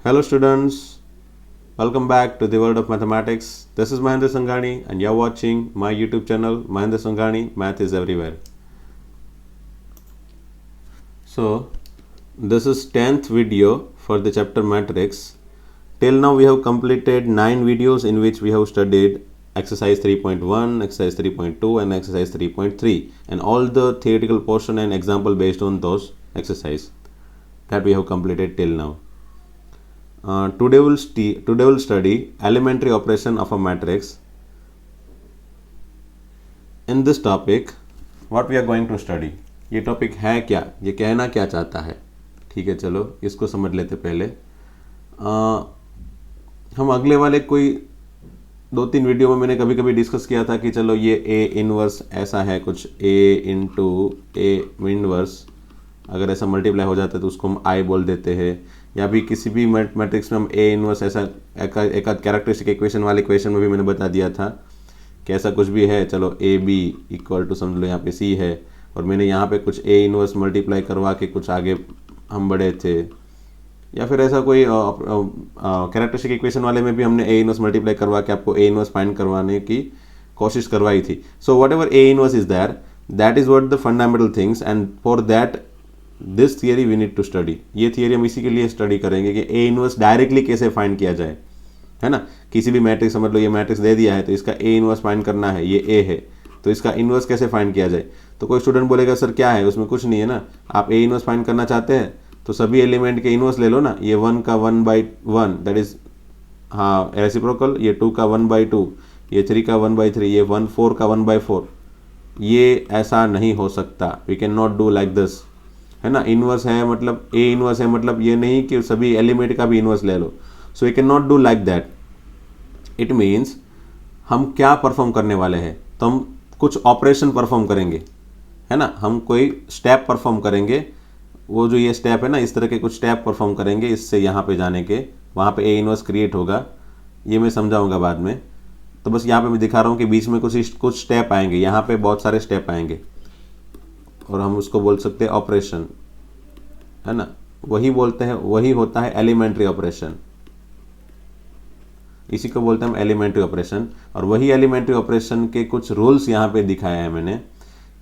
Hello students, welcome back to the world of mathematics. This is Mahendra Sanghani and you're watching my YouTube channel Mahendra Sanghani Math is Everywhere. So this is 10th video for the chapter matrix. Till now we have completed 9 videos in which we have studied exercise 3.1, exercise 3.2 and exercise 3.3 and all the theoretical portion and example based on those exercise that we have completed till now. Today we'll study elementary operation of a matrix. In this topic, what we are going to study, ये topic है क्या, ये कहना क्या चाहता है. ठीक है, चलो इसको समझ लेते पहले. हम अगले वाले कोई 2-3 वीडियो में मैंने कभी कभी डिस्कस किया था कि चलो ये ए इनवर्स ऐसा है, कुछ ए इंटू ए इनवर्स अगर ऐसा मल्टीप्लाई हो जाता है तो उसको हम आई बोल देते हैं, या भी किसी भी मैट्रिक्स में हम ए इनवर्स ऐसा एक कैरेक्टरिस्टिक इक्वेशन वाले इक्वेशन में भी मैंने बता दिया था कि ऐसा कुछ भी है. चलो ए बी इक्वल टू समझ लो यहाँ पे सी है और मैंने यहाँ पे कुछ ए इनवर्स मल्टीप्लाई करवा के कुछ आगे हम बढ़े थे, या फिर ऐसा कोई कैरेक्टरिस्टिक इक्वेशन वाले में भी हमने ए इनवर्स मल्टीप्लाई करवा के आपको ए इनवर्स फाइंड करवाने की कोशिश करवाई थी. So whatever A inverse is there, that is what the fundamental things and for that this theory we need to study. ये थियरी हम इसी के लिए स्टडी करेंगे कि ए इनवर्स डायरेक्टली कैसे फाइंड किया जाए, है ना. किसी भी मैट्रिक्स, समझ लो ये मैट्रिक्स दे दिया है तो इसका ए इनवर्स फाइंड करना है, ये ए है तो इसका इनवर्स कैसे फाइंड किया जाए. तो कोई स्टूडेंट बोलेगा सर क्या है, उसमें कुछ नहीं है ना. आप ए इनवर्स फाइंड करना चाहते हैं तो सभी एलिमेंट के इनवर्स ले लो ना. ये 1 का 1/1 दैट इज हाँ रेसिप्रोकल, ये 2 का 1/2, ये 3 का 1/3, ये 4 का 1/4. ये ऐसा नहीं हो सकता. We can not do like this, है ना. इनवर्स है मतलब ए इनवर्स है मतलब ये नहीं कि सभी एलिमेंट का भी इनवर्स ले लो. So we can not do like that. It means हम क्या परफॉर्म करने वाले हैं, तो हम कुछ ऑपरेशन परफॉर्म करेंगे, है ना. हम कोई स्टेप परफॉर्म करेंगे. वो जो ये स्टेप है ना, इस तरह के कुछ स्टेप परफॉर्म करेंगे इससे यहाँ पे जाने के, वहाँ पे ए इनवर्स क्रिएट होगा. ये मैं समझाऊंगा बाद में. तो बस यहाँ पे मैं दिखा रहा हूँ कि बीच में कुछ स्टेप आएंगे, यहाँ पे बहुत सारे स्टेप आएंगे और हम उसको बोल सकते हैं ऑपरेशन, है ना. वही बोलते हैं, वही होता है एलिमेंट्री ऑपरेशन. इसी को बोलते हैं हम एलिमेंट्री ऑपरेशन. और वही एलिमेंट्री ऑपरेशन के कुछ रूल्स यहाँ पे दिखाए हैं मैंने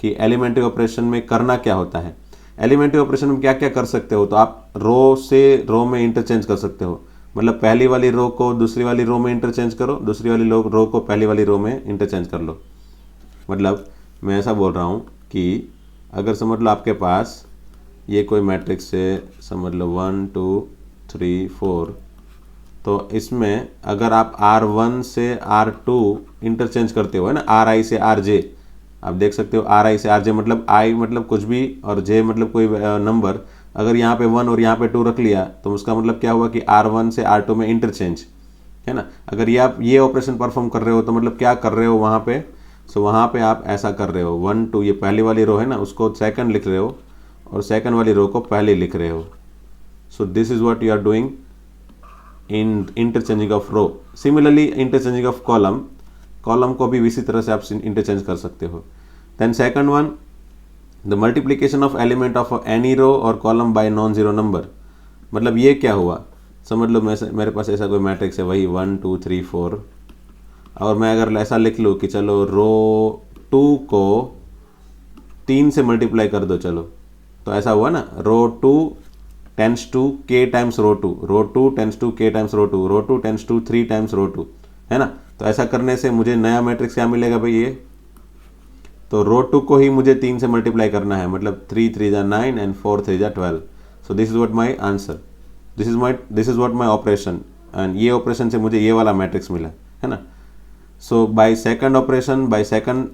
कि एलिमेंट्री ऑपरेशन में करना क्या होता है. एलिमेंट्री ऑपरेशन में क्या क्या कर सकते हो, तो आप रो से रो में इंटरचेंज कर सकते हो. मतलब पहली वाली रो को दूसरी वाली रो में इंटरचेंज करो, दूसरी वाली रो को पहली वाली रो में इंटरचेंज कर लो. मतलब मैं ऐसा बोल रहा हूँ कि अगर समझ लो आपके पास ये कोई मैट्रिक्स है, समझ लो 1 2 3 4, तो इसमें अगर आप R1 से R2 इंटरचेंज करते हो, है ना, RI से RJ, आप देख सकते हो RI से RJ मतलब I मतलब कुछ भी और J मतलब कोई नंबर. अगर यहाँ पे 1 और यहाँ पे 2 रख लिया तो उसका मतलब क्या हुआ कि R1 से R2 में इंटरचेंज, है ना. अगर ये आप ये ऑपरेशन परफॉर्म कर रहे हो तो मतलब क्या कर रहे हो वहाँ पे. सो वहाँ पे आप ऐसा कर रहे हो 1 2, ये पहली वाली रो है ना उसको सेकंड लिख रहे हो और सेकंड वाली रो को पहले लिख रहे हो. So this is what you are doing in interchanging of row. Similarly interchanging of column, column को भी इसी तरह से आप इंटरचेंज कर सकते हो. Then second one, the multiplication of element of any row और column by non zero number. मतलब ये क्या हुआ, समझ लो मेरे पास ऐसा कोई मैट्रिक्स है, वही 1 2 3 4, और मैं अगर ऐसा लिख लूँ कि चलो रो 2 को 3 से मल्टीप्लाई कर दो, चलो तो ऐसा हुआ ना. Row 2 tends to k times row 2, row 2 tends to k times row 2, row 2 tends to 3 times row 2, है ना. तो ऐसा करने से मुझे नया मैट्रिक्स क्या मिलेगा भाई, ये तो रो 2 को ही मुझे 3 से मल्टीप्लाई करना है, मतलब 3 3 जा 9 एंड 4 3 जा 12. So this is what my answer, this is what my operation. And ये ऑपरेशन से मुझे ये वाला मैट्रिक्स मिला, है ना. So by second operation, by second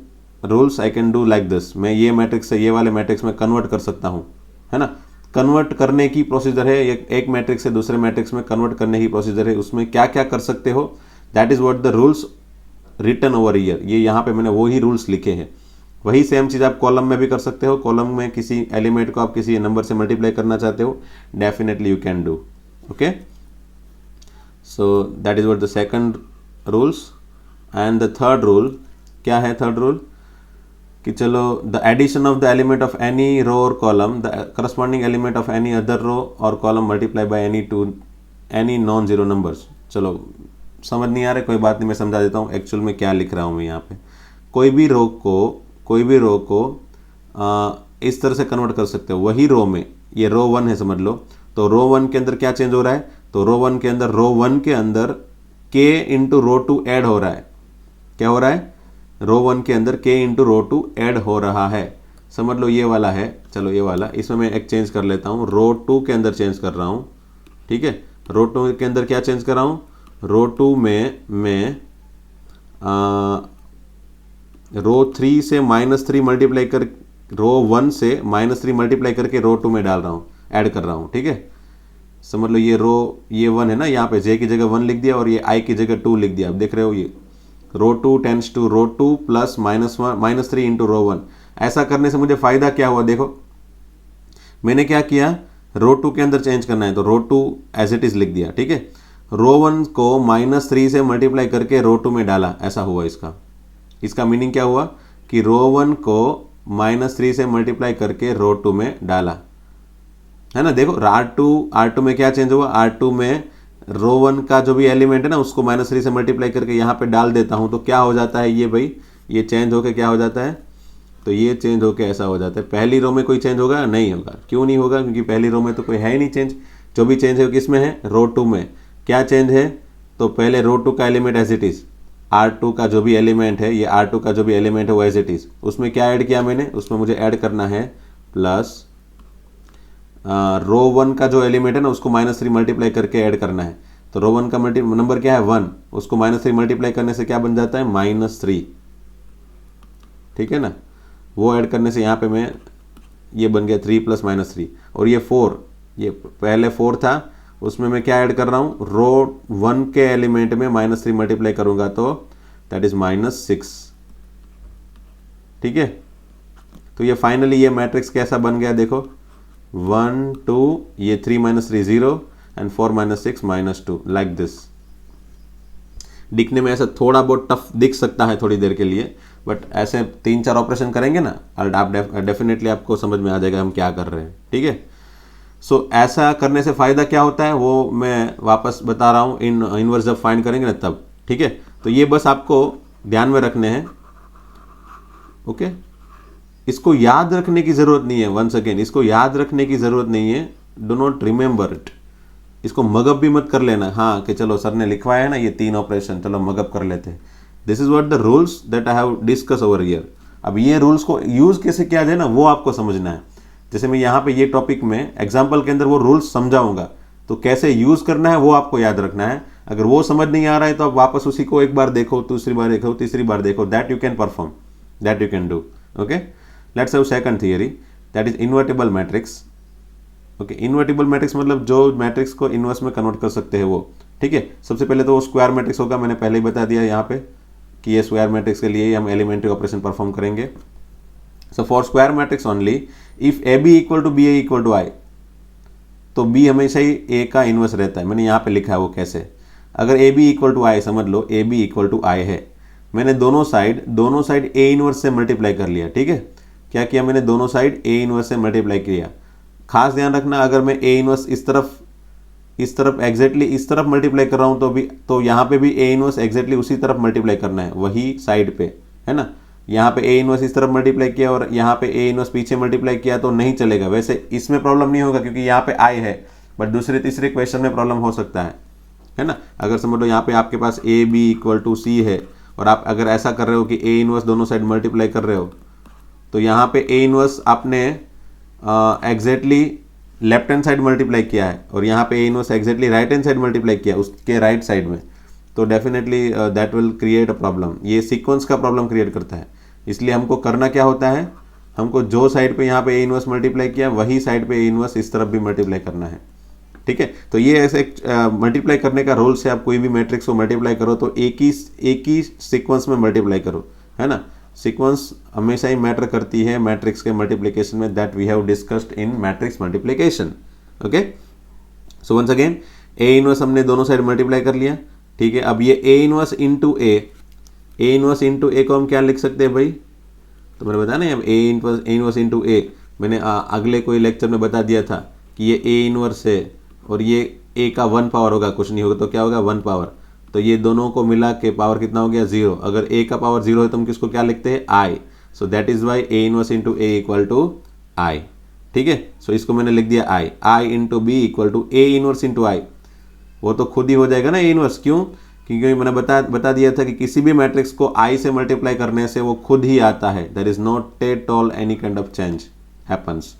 rules I can do like this. मैं ये मैट्रिक्स से ये वाले मैट्रिक्स में कन्वर्ट कर सकता हूँ, है ना. कन्वर्ट करने की प्रोसीजर है, एक मैट्रिक्स से दूसरे मैट्रिक्स में कन्वर्ट करने की प्रोसीजर है. उसमें क्या क्या कर सकते हो, that is what the rules written over here. ये यहाँ पे मैंने वही रूल्स लिखे हैं. वही सेम चीज़ आप कॉलम में भी कर सकते हो. कॉलम में किसी एलिमेंट को आप किसी नंबर से मल्टीप्लाई करना चाहते हो, definitely you can do. Okay, so that is what the second rules. And the third rule क्या है, थर्ड रूल कि चलो the addition of the element of any row और column, the corresponding element of any other row और column multiply by any two any non zero numbers. चलो समझ नहीं आ रहा, कोई बात नहीं, मैं समझा देता हूँ एक्चुअल में क्या लिख रहा हूँ मैं यहाँ पे। कोई भी रो को इस तरह से कन्वर्ट कर सकते हो। वही रो में, ये रो 1 है समझ लो, तो रो 1 के अंदर क्या चेंज हो रहा है, तो रो 1 के अंदर k इंटू रो 2 ऐड हो रहा है। क्या हो रहा है, रो 1 के अंदर k इंटू रो 2 ऐड हो रहा है, समझ लो ये वाला है। चलो ये वाला, इसमें मैं एक चेंज कर लेता हूँ, रो 2 के अंदर चेंज कर रहा हूँ, ठीक है। रो 2 के अंदर क्या चेंज कर रहा हूँ, रो 2 में मैं रो 3 से -3 मल्टीप्लाई कर, रो 1 से -3 मल्टीप्लाई करके रो 2 में डाल रहा हूँ, ऐड कर रहा हूँ, ठीक है। समझ लो ये रो, ये 1 है ना, यहाँ पे j की जगह 1 लिख दिया और ये i की जगह 2 लिख दिया। अब देख रहे हो ये row 2 tends to row 2 plus -3 into row 1। ऐसा करने से मुझे फ़ायदा क्या हुआ, देखो मैंने क्या किया, रो 2 के अंदर चेंज करना है तो रो 2 एज इट इज़ लिख दिया, ठीक है। रो 1 को -3 से मल्टीप्लाई करके रो 2 में डाला, ऐसा हुआ इसका मीनिंग क्या हुआ कि रो 1 को -3 से मल्टीप्लाई करके रो 2 में डाला, है ना। देखो R2 में क्या चेंज हुआ, R2 में रो 1 का जो भी एलिमेंट है ना उसको -3 से मल्टीप्लाई करके यहाँ पे डाल देता हूँ, तो क्या हो जाता है ये भाई, ये चेंज होके क्या हो जाता है, तो ये चेंज होके ऐसा हो जाता है। पहली रो में कोई चेंज होगा, नहीं होगा। क्यों नहीं होगा, क्योंकि पहली रो में तो कोई है ही नहीं चेंज। जो भी चेंज है किस में है, रो 2 में। क्या चेंज है, तो पहले रो 2 का element as it is, R2 का जो भी एलिमेंट है, ये R2 का जो भी एलिमेंट है वो एज इट इज़, उसमें क्या ऐड किया मैंने, उसमें मुझे ऐड करना है प्लस रो 1 का जो एलिमेंट है ना उसको -3 मल्टीप्लाई करके ऐड करना है। तो रो 1 का नंबर क्या है 1, उसको -3 मल्टीप्लाई करने से क्या बन जाता है -3, ठीक है ना। वो ऐड करने से यहाँ पे मैं, ये बन गया 3 प्लस -3, और ये 4, ये पहले 4 था, उसमें मैं क्या ऐड कर रहा हूँ, रो 1 के एलिमेंट में -3 मल्टीप्लाई करूँगा तो दैट इज -6, ठीक है। तो ये फाइनली ये मैट्रिक्स कैसा बन गया, देखो 1 2, ये 3 -3 0 एंड 4 -6 -2 लाइक दिस। दिखने में ऐसा थोड़ा बहुत टफ दिख सकता है थोड़ी देर के लिए, बट ऐसे 3-4 ऑपरेशन करेंगे ना और आप डेफिनेटली आपको समझ में आ जाएगा हम क्या कर रहे हैं, ठीक है। सो ऐसा करने से फ़ायदा क्या होता है वो मैं वापस बता रहा हूँ, इनवर्स जब फाइंड करेंगे ना तब, ठीक है। तो ये बस आपको ध्यान में रखने हैं, ओके। इसको याद रखने की ज़रूरत नहीं है, वंस अगेन इसको याद रखने की ज़रूरत नहीं है, डो नॉट रिमेंबर इट। इसको मगअप भी मत कर लेना, हाँ कि चलो सर ने लिखवाया है ना ये 3 ऑपरेशन, चलो मगअप कर लेते हैं। This is what the rules that I have discuss over here. अब ये रूल्स को यूज़ कैसे किया जाए ना वो आपको समझना है। जैसे मैं यहाँ पे ये टॉपिक में एग्जाम्पल के अंदर वो रूल्स समझाऊंगा, तो कैसे यूज़ करना है वो आपको याद रखना है। अगर वो समझ नहीं आ रहा है तो आप वापस उसी को एक बार देखो, दूसरी बार देखो, तीसरी बार देखो, that you can perform, that you can do, okay. Let's have second theory, that is invertible matrix, okay. Invertible matrix मतलब जो मैट्रिक्स को इनवर्स में कन्वर्ट कर सकते हैं वो, ठीक है। सबसे पहले तो वो स्क्वायर मैट्रिक्स होगा, मैंने पहले ही बता दिया यहाँ पे कि ये स्क्वायर मैट्रिक्स के लिए हम एलिमेंट्री ऑपरेशन परफॉर्म करेंगे। So for square matrix only if A B equal to B A equal to I, तो बी हमेशा ही ए का इनवर्स रहता है। मैंने यहाँ पे लिखा है वो कैसे, अगर ए बी इक्वल टू आई, समझ लो ए बी इक्वल टू आई है, मैंने दोनों साइड ए इनवर्स से मल्टीप्लाई कर लिया, ठीक है। क्या किया मैंने, दोनों साइड ए इनवर्स से मल्टीप्लाई किया। खास ध्यान रखना, अगर मैं ए इनवर्स इस तरफ एग्जैक्टली इस तरफ मल्टीप्लाई कर रहा हूँ तो यहाँ पे भी ए इनवर्स एग्जैक्टली उसी तरफ मल्टीप्लाई करना है, वही साइड पे, है ना। यहाँ पे ए इनवर्स इस तरफ मल्टीप्लाई किया और यहाँ पे ए इनवर्स पीछे मल्टीप्लाई किया तो नहीं चलेगा। वैसे इसमें प्रॉब्लम नहीं होगा क्योंकि यहाँ पे आई है, बट दूसरे तीसरे क्वेश्चन में प्रॉब्लम हो सकता है ना। अगर समझ लो यहाँ पे आपके पास ए बी इक्वल टू सी है और आप अगर ऐसा कर रहे हो कि ए इनवर्स दोनों साइड मल्टीप्लाई कर रहे हो, तो यहाँ पे ए इनवर्स आपने exactly left hand side multiply किया है और यहाँ पे A inverse exactly right hand side multiply किया उसके राइट साइड में, तो definitely that will create a problem. ये सीक्वेंस का प्रॉब्लम क्रिएट करता है। इसलिए हमको करना क्या होता है, हमको जो साइड पे यहाँ पे ए इनवर्स मल्टीप्लाई किया वही साइड पे ए इनवर्स इस तरफ भी मल्टीप्लाई करना है, ठीक है। तो ये ऐसे मल्टीप्लाई करने का रूल से आप कोई भी मैट्रिक्स को मल्टीप्लाई करो तो एक ही सीक्वेंस में मल्टीप्लाई करो, है ना। सीक्वेंस हमेशा ही मैटर करती है मैट्रिक्स के मल्टीप्लिकेशन में, that we have discussed in matrix multiplication, okay. So once again A inverse हमने दोनों साइड मल्टीप्लाई कर लिया, ठीक है। अब ये ए इनवर्स इंटू ए को हम क्या लिख सकते हैं भाई, तो मैंने बताया ना अब ए इनवर्स इंटू ए, मैंने अगले कोई लेक्चर में बता दिया था कि ये ए इनवर्स है और ये ए का 1 पावर होगा, कुछ नहीं होगा तो क्या होगा 1 पावर, तो ये दोनों को मिला के पावर कितना हो गया 0। अगर ए का पावर 0 है तो हम किसको क्या लिखते हैं I, so that is why A inverse into A equal to I. ठीक है, सो इसको मैंने लिख दिया I into B equal to A inverse into I, वो तो खुद ही हो जाएगा ना ए इनवर्स, क्यों, क्योंकि मैंने बता दिया था कि किसी भी मैट्रिक्स को आई से मल्टीप्लाई करने से वो खुद ही आता है, there is not at all any kind of change happens.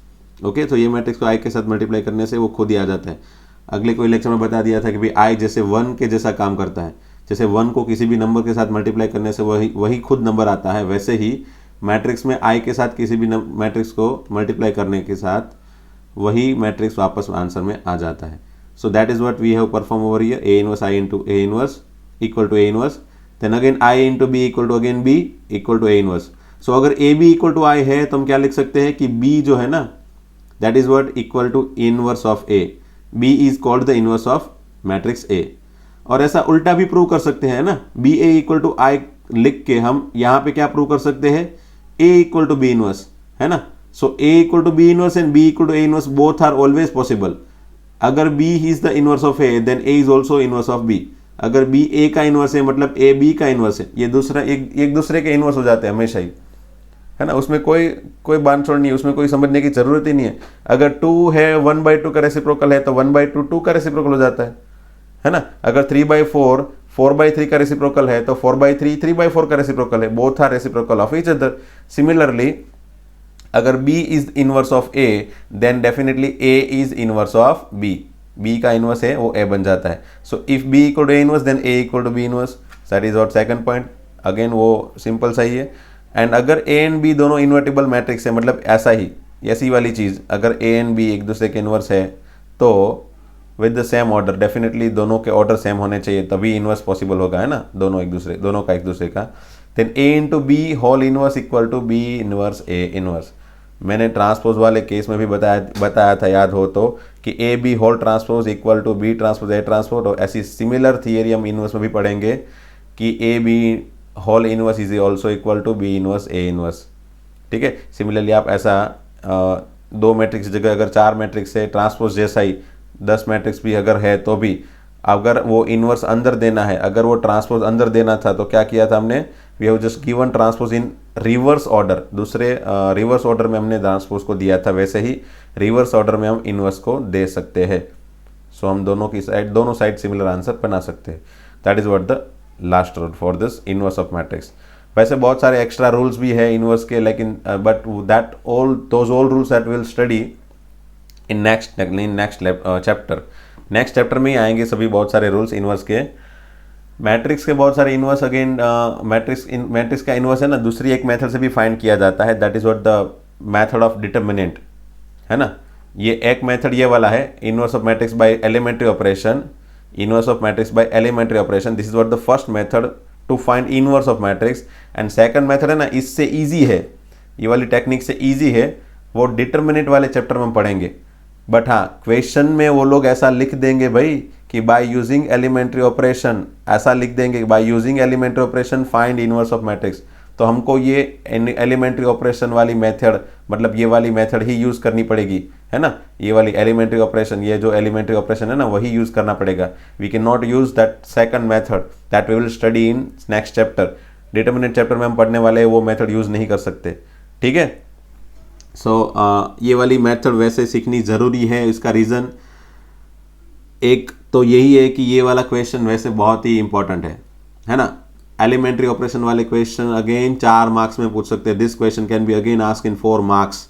Okay, तो ये मैट्रिक्स को आई के साथ मल्टीप्लाई करने से वो खुद ही आ जाता है। अगले कोई लेक्चर में बता दिया था कि भाई आई जैसे 1 के जैसा काम करता है, जैसे 1 को किसी भी नंबर के साथ मल्टीप्लाई करने से वही खुद नंबर आता है, वैसे ही मैट्रिक्स में आई के साथ किसी भी मैट्रिक्स को मल्टीप्लाई करने के साथ वही मैट्रिक्स वापस आंसर में आ जाता है। So that is what we have perform over here, A inverse I into A inverse equal to A inverse, then again I into B equal to again B equal to A inverse. So अगर A B equal to I है तो हम क्या लिख सकते हैं कि B जो है ना, that is what equal to inverse of A, B is called the inverse of matrix A. और ऐसा उल्टा भी प्रूव कर सकते हैं ना, B A equal to I लिख के हम यहाँ पे क्या प्रूव कर सकते हैं, A equal to B inverse, है ना। So A equal to B inverse and B equal to A inverse both are always possible. अगर B is the inverse of A then A is also inverse of B. अगर B A का inverse है मतलब A B का inverse है, ये दूसरा एक दूसरे के इनवर्स हो जाते हैं हमेशा ही, है ना। उसमें कोई बांधछोड़ नहीं है, उसमें कोई समझने की जरूरत ही नहीं है। अगर 2 है 1/2 का रेसिप्रोकल है तो 1/2 2 का रेसिप्रोकल हो जाता है ना। अगर 3/4 4/3 का रेसिप्रोकल है तो 4/3 3/4 का रेसिप्रोकल है, both are reciprocal of each other. Similarly अगर B is inverse of A then definitely A is inverse of B, B का इनवर्स है वो A बन जाता है। So if B equal to A inverse then A equal to B inverse, that is our second point. Again वो simple सा ही है। एंड अगर A एंड B दोनों इन्वर्टिबल मैट्रिक्स है, मतलब ऐसी वाली चीज़, अगर A एंड B एक दूसरे के इनवर्स है तो with the same order, definitely दोनों के ऑर्डर सेम होने चाहिए तभी इनवर्स पॉसिबल होगा, है ना, दोनों का एक दूसरे का। Then A into B whole inverse equal to B inverse A inverse. मैंने ट्रांसपोज वाले केस में भी बताया था, याद हो तो, कि A B whole transpose equal to B transpose A transpose. और ऐसी सिमिलर थियरी हम इनवर्स में भी पढ़ेंगे कि A B whole inverse is also equal to B inverse A inverse. ठीक है, सिमिलरली आप ऐसा 2 मैट्रिक्स की जगह अगर 4 मैट्रिक्स है ट्रांसपोज जैसा ही 10 मैट्रिक्स भी अगर है तो भी अगर वो इनवर्स अंदर देना है, अगर वो ट्रांसपोज अंदर देना था तो क्या किया था हमने, we have just given transpose in reverse order. दूसरे रिवर्स ऑर्डर में हमने ट्रांसपोज को दिया था, वैसे ही रिवर्स ऑर्डर में हम इनवर्स को दे सकते हैं। सो हम दोनों साइड सिमिलर आंसर बना सकते हैं। That is what the last rule for this inverse of matrix. वैसे बहुत सारे एक्स्ट्रा रूल्स भी है इनवर्स के, लेकिन but that those all rules that will study in next chapter. Next chapter में ही आएंगे सभी बहुत सारे रूल्स इनवर्स के। मैट्रिक्स के बहुत सारे इनवर्स अगेन मैट्रिक्स का इनवर्स है ना, दूसरी एक मेथड से भी फाइंड किया जाता है, that is what the method of determinant, है ना। ये एक मेथड ये वाला है, inverse of matrix by elementary operation, inverse of matrix by elementary operation. This is what the first method to find inverse of matrix. And second method है ना, इससे ईजी है, ये वाली टेक्निक से ईजी है, वो डिटर्मिनेंट वाले चैप्टर में पढ़ेंगे। बट हाँ, क्वेश्चन में वो लोग ऐसा लिख देंगे भाई कि बाय यूजिंग एलिमेंट्री ऑपरेशन, ऐसा लिख देंगे by using elementary operation find inverse of matrix. तो हमको ये एलिमेंट्री ऑपरेशन वाली मेथड, मतलब ये वाली मेथड ही यूज करनी पड़ेगी, है ना। ये वाली एलिमेंट्री ऑपरेशन, ये जो एलिमेंट्री ऑपरेशन है ना, वही यूज करना पड़ेगा। We can not use that second method that we will study in next chapter. Determinant chapter में हम पढ़ने वाले वो मेथड यूज नहीं कर सकते, ठीक है। सो ये वाली मेथड वैसे सीखनी ज़रूरी है। इसका रीज़न एक तो यही है कि ये वाला क्वेश्चन वैसे बहुत ही इंपॉर्टेंट है ना। एलिमेंट्री ऑपरेशन वाले क्वेश्चन अगेन 4 मार्क्स में पूछ सकते हैं। This question can be again ask in 4 marks,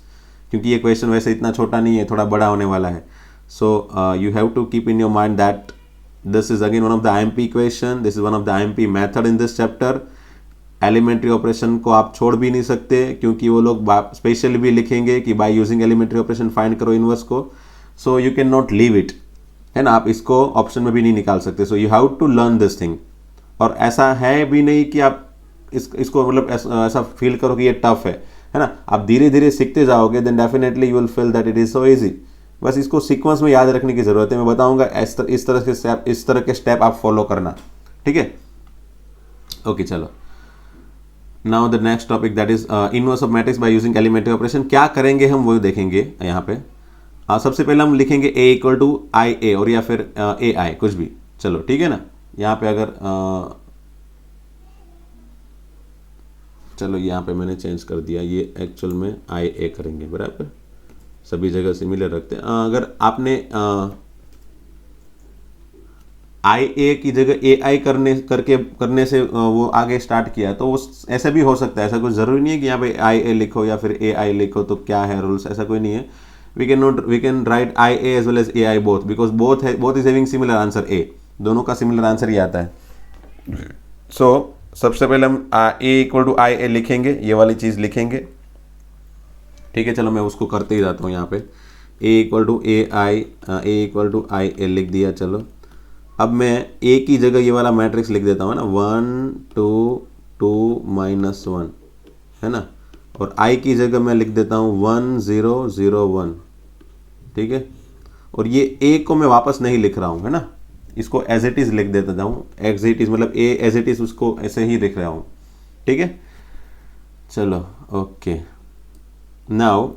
क्योंकि ये क्वेश्चन वैसे इतना छोटा नहीं है, थोड़ा बड़ा होने वाला है। So you have to keep in your mind that this is again one of the IMP question, this is one of the IMP method in this chapter. Elementary operation को आप छोड़ भी नहीं सकते, क्योंकि वो लोग स्पेशली भी लिखेंगे कि by using elementary operation find करो इनवर्स को। So you can not leave it, है ना। आप इसको ऑप्शन में भी नहीं निकाल सकते। So you have to learn this thing. और ऐसा है भी नहीं कि आप इसको मतलब ऐसा फील करो कि ये टफ है ना। आप धीरे धीरे सीखते जाओगे, then definitely you will feel that it is so easy. बस इसको सीक्वेंस में याद रखने की जरूरत है। मैं बताऊंगा इस तरह के स्टेप आप फॉलो करना, ठीक है। ओके, चलो now the next topic that is inverse of matrix by using elementary operation. क्या करेंगे हम वो देखेंगे यहाँ पे। हाँ, सबसे पहले हम लिखेंगे a equal to I A और या फिर ए आई, कुछ भी, चलो ठीक है ना। यहाँ पे अगर चलो यहाँ पे मैंने चेंज कर दिया, ये एक्चुअल में आई ए करेंगे, बराबर, सभी जगह सिमिलर रखते हैं। अगर आपने आई ए की जगह ए आई करने से वो आगे स्टार्ट किया तो वो ऐसा भी हो सकता है, ऐसा कुछ ज़रूरी नहीं है कि यहाँ पे आई ए लिखो या फिर ए आई लिखो तो क्या है रूल्स, ऐसा कोई नहीं है। We can write I A as well as A I both, because both is having similar answer A, दोनों का सिमिलर आंसर ही आता है। सो सबसे पहले हम ए इक्वल टू आई ए लिखेंगे, ये वाली चीज़ लिखेंगे, ठीक है। चलो मैं उसको करते ही जाता हूँ। यहाँ पे ए इक्वल टू आई ए लिख दिया। चलो अब मैं ए की जगह ये वाला मैट्रिक्स लिख देता हूँ ना, 1 2 2 -1 है ना, और आई की जगह मैं लिख देता हूँ 1 0 0 1, ठीक है। और ये ए को मैं वापस नहीं लिख रहा हूँ, है ना, इसको एज इट इज़ लिख देता हूँ, एज इट इज़ मतलब ए एज इट इज़ उसको ऐसे ही लिख रहा हूँ, ठीक है। चलो ओके, नाउ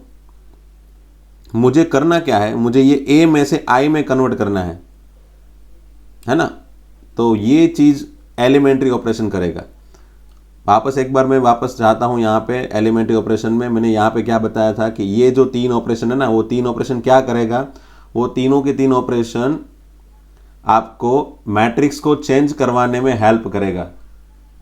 मुझे करना क्या है, मुझे ये ए में से आई में कन्वर्ट करना है ना। तो ये चीज़ एलिमेंट्री ऑपरेशन करेगा। वापस एक बार मैं वापस जाता हूँ यहाँ पे एलिमेंट्री ऑपरेशन में। मैंने यहाँ पे क्या बताया था कि ये जो 3 ऑपरेशन है ना, वो 3 ऑपरेशन क्या करेगा, वो तीनों के 3 ऑपरेशन आपको मैट्रिक्स को चेंज करवाने में हेल्प करेगा,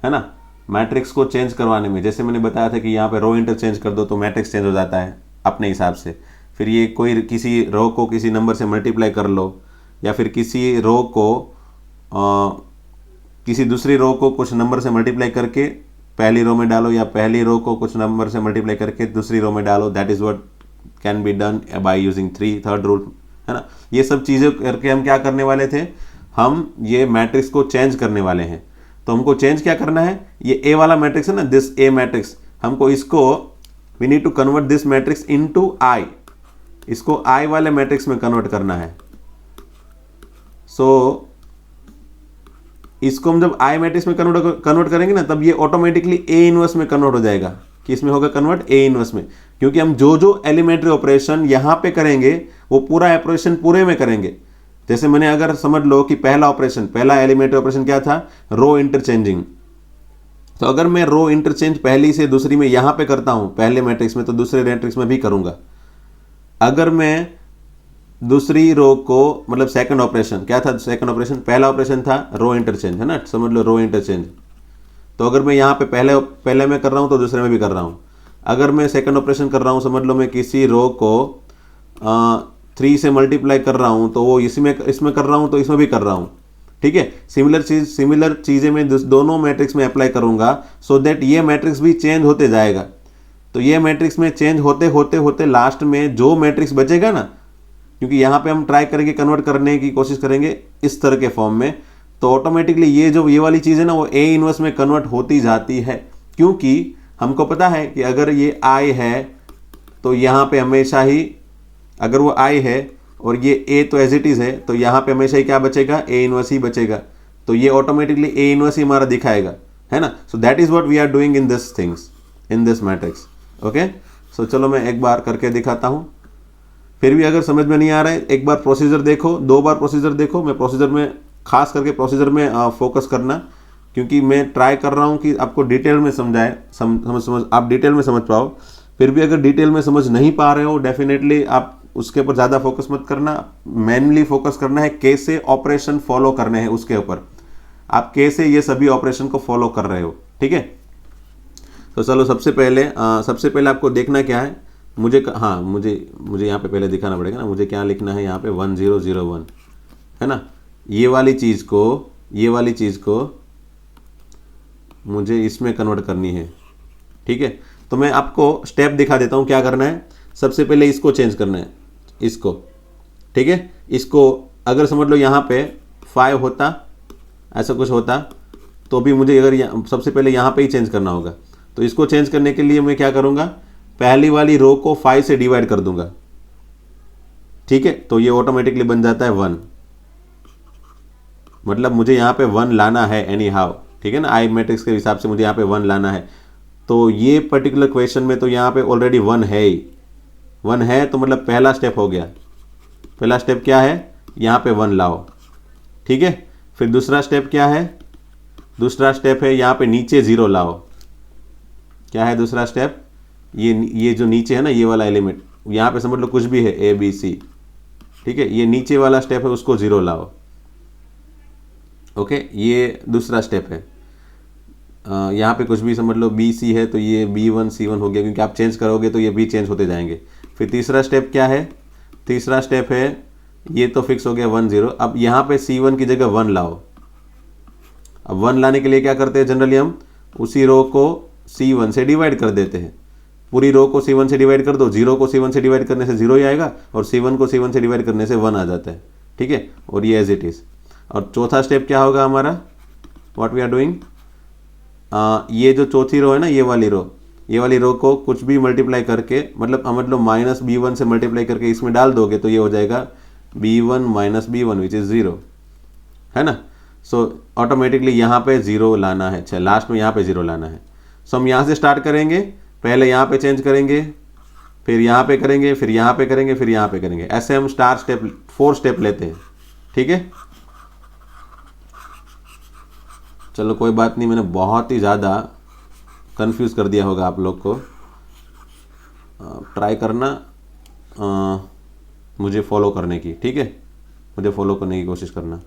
है ना, मैट्रिक्स को चेंज करवाने में। जैसे मैंने बताया था कि यहाँ पे रो इंटरचेंज कर दो तो मैट्रिक्स चेंज हो जाता है अपने हिसाब से। फिर ये कोई किसी रो को किसी नंबर से मल्टीप्लाई कर लो, या फिर किसी रो को किसी दूसरी रो को कुछ नंबर से मल्टीप्लाई करके पहली रो में डालो, या पहली रो को कुछ नंबर से मल्टीप्लाई करके दूसरी रो में डालो। That is what can be done by using third rule, है ना। ये सब चीज़ें करके हम क्या करने वाले थे, हम ये मैट्रिक्स को चेंज करने वाले हैं। तो हमको चेंज क्या करना है, ये ए वाला मैट्रिक्स है ना, दिस ए मैट्रिक्स, हमको इसको we need to convert this matrix into I, इसको आई वाले मैट्रिक्स में कन्वर्ट करना है। सो इसको हम जब आई मैट्रिक्स में कन्वर्ट करेंगे ना, तब ये ऑटोमेटिकली ए इनवर्स में कन्वर्ट हो जाएगा। कि इसमें होगा कन्वर्ट ए इनवर्स में, क्योंकि हम जो जो एलिमेंट्री ऑपरेशन यहाँ पे करेंगे वो पूरा ऑपरेशन पूरे में करेंगे। जैसे मैंने अगर समझ लो कि पहला एलिमेंट्री ऑपरेशन क्या था, रो इंटरचेंजिंग। तो अगर मैं रो इंटरचेंज पहली से दूसरी में यहाँ पे करता हूँ पहले मैट्रिक्स में, तो दूसरे मैट्रिक्स में भी करूँगा। अगर मैं दूसरी रो को मतलब सेकंड ऑपरेशन क्या था, सेकंड ऑपरेशन पहला ऑपरेशन था रो इंटरचेंज, है ना, समझ लो रो इंटरचेंज। तो अगर मैं यहाँ पे पहले में कर रहा हूँ तो दूसरे में भी कर रहा हूँ। अगर मैं सेकंड ऑपरेशन कर रहा हूँ, समझ लो मैं किसी रो को 3 से मल्टीप्लाई कर रहा हूँ, तो वो इसमें कर रहा हूँ तो इसमें भी कर रहा हूँ, ठीक है। सिमिलर चीज़ें मैं दोनों मैट्रिक्स में अप्लाई करूँगा, सो दैट ये मैट्रिक्स भी चेंज होते जाएगा। तो ये मैट्रिक्स में चेंज होते होते होते लास्ट में जो मैट्रिक्स बचेगा ना, क्योंकि यहाँ पे हम ट्राई करेंगे कन्वर्ट करने की कोशिश करेंगे इस तरह के फॉर्म में, तो ऑटोमेटिकली ये वाली चीज़ है ना, वो ए इनवर्स में कन्वर्ट होती जाती है। क्योंकि हमको पता है कि अगर ये आई है तो यहाँ पे हमेशा ही, अगर वो आई है और ये ए तो एज इट इज़ है, तो यहाँ पे हमेशा ही क्या बचेगा, ए इनवर्स ही बचेगा। तो ये ऑटोमेटिकली ए इनवर्स ही हमारा दिखाएगा, है ना। So that is what we are doing in this things, in this matrix. Okay, so चलो मैं एक बार करके दिखाता हूँ। फिर भी अगर समझ में नहीं आ रहा है, एक बार प्रोसीजर देखो, 2 बार प्रोसीजर देखो। मैं प्रोसीजर में खास करके प्रोसीजर में फोकस करना, क्योंकि मैं ट्राई कर रहा हूँ कि आपको डिटेल में समझाए, समझ आप डिटेल में समझ पाओ। फिर भी अगर डिटेल में समझ नहीं पा रहे हो, डेफिनेटली आप उसके ऊपर ज़्यादा फोकस मत करना। मेनली फोकस करना है कैसे ऑपरेशन फॉलो करने हैं, उसके ऊपर आप कैसे ये सभी ऑपरेशन को फॉलो कर रहे हो, ठीक है। तो चलो सबसे पहले आपको देखना क्या है, मुझे यहाँ पे पहले दिखाना पड़ेगा ना, मुझे क्या लिखना है यहाँ पे 1 0 0 1, है ना। ये वाली चीज़ को मुझे इसमें कन्वर्ट करनी है, ठीक है। तो मैं आपको स्टेप दिखा देता हूँ क्या करना है। सबसे पहले इसको चेंज करना है, इसको, ठीक है। इसको अगर समझ लो यहाँ पे 5 होता, ऐसा कुछ होता, तो भी मुझे अगर सबसे पहले यहाँ पे ही चेंज करना होगा। तो इसको चेंज करने के लिए मैं क्या करूँगा, पहली वाली रो को 5 से डिवाइड कर दूंगा, ठीक है। तो ये ऑटोमेटिकली बन जाता है 1, मतलब मुझे यहाँ पे 1 लाना है एनी हाउ, ठीक है ना। आई मैट्रिक्स के हिसाब से मुझे यहाँ पे 1 लाना है। तो ये पर्टिकुलर क्वेश्चन में तो यहाँ पे ऑलरेडी 1 है ही, 1 है, तो मतलब पहला स्टेप हो गया, पहला स्टेप क्या है, यहाँ पे 1 लाओ, ठीक है। फिर दूसरा स्टेप क्या है, दूसरा स्टेप है यहाँ पे नीचे 0 लाओ। क्या है दूसरा स्टेप, ये जो नीचे है ना ये वाला एलिमेंट, यहाँ पे समझ लो कुछ भी है ए बी सी, ठीक है, ये नीचे वाला स्टेप है उसको 0 लाओ। ओके, ये दूसरा स्टेप है। यहाँ पे कुछ भी समझ लो बी सी है तो ये B1 C1 हो गया, क्योंकि आप चेंज करोगे तो ये बी चेंज होते जाएंगे। फिर तीसरा स्टेप क्या है, तीसरा स्टेप है ये तो फिक्स हो गया 1 0। अब यहाँ पे C1 की जगह 1 लाओ। अब 1 लाने के लिए क्या करते हैं जनरली, हम उसी रो को C1 से डिवाइड कर देते हैं। पूरी रो को C1 से डिवाइड कर दो, 0 को C1 से डिवाइड करने से 0 ही आएगा और C1 को C1 से डिवाइड करने से 1 आ जाता है, ठीक है। और ये एज इट इज़। और चौथा स्टेप क्या होगा हमारा, व्हाट वी आर डूइंग, ये जो चौथी रो है ना ये वाली रो को कुछ भी मल्टीप्लाई करके, मतलब -B1 से मल्टीप्लाई करके इसमें डाल दोगे तो ये हो जाएगा B1 - B1 विच इज़ 0, है ना। सो ऑटोमेटिकली यहाँ पे 0 लाना है, अच्छा लास्ट में यहाँ पे 0 लाना है। सो हम यहाँ से स्टार्ट करेंगे, पहले यहाँ पे चेंज करेंगे, फिर यहाँ पे करेंगे, फिर यहाँ पे करेंगे, फिर यहाँ पे करेंगे। ऐसे हम 4 स्टेप लेते हैं, ठीक है। चलो कोई बात नहीं, मैंने बहुत ही ज़्यादा कंफ्यूज कर दिया होगा आप लोग को। ट्राई करना मुझे फॉलो करने की, ठीक है, मुझे फॉलो करने की कोशिश करना।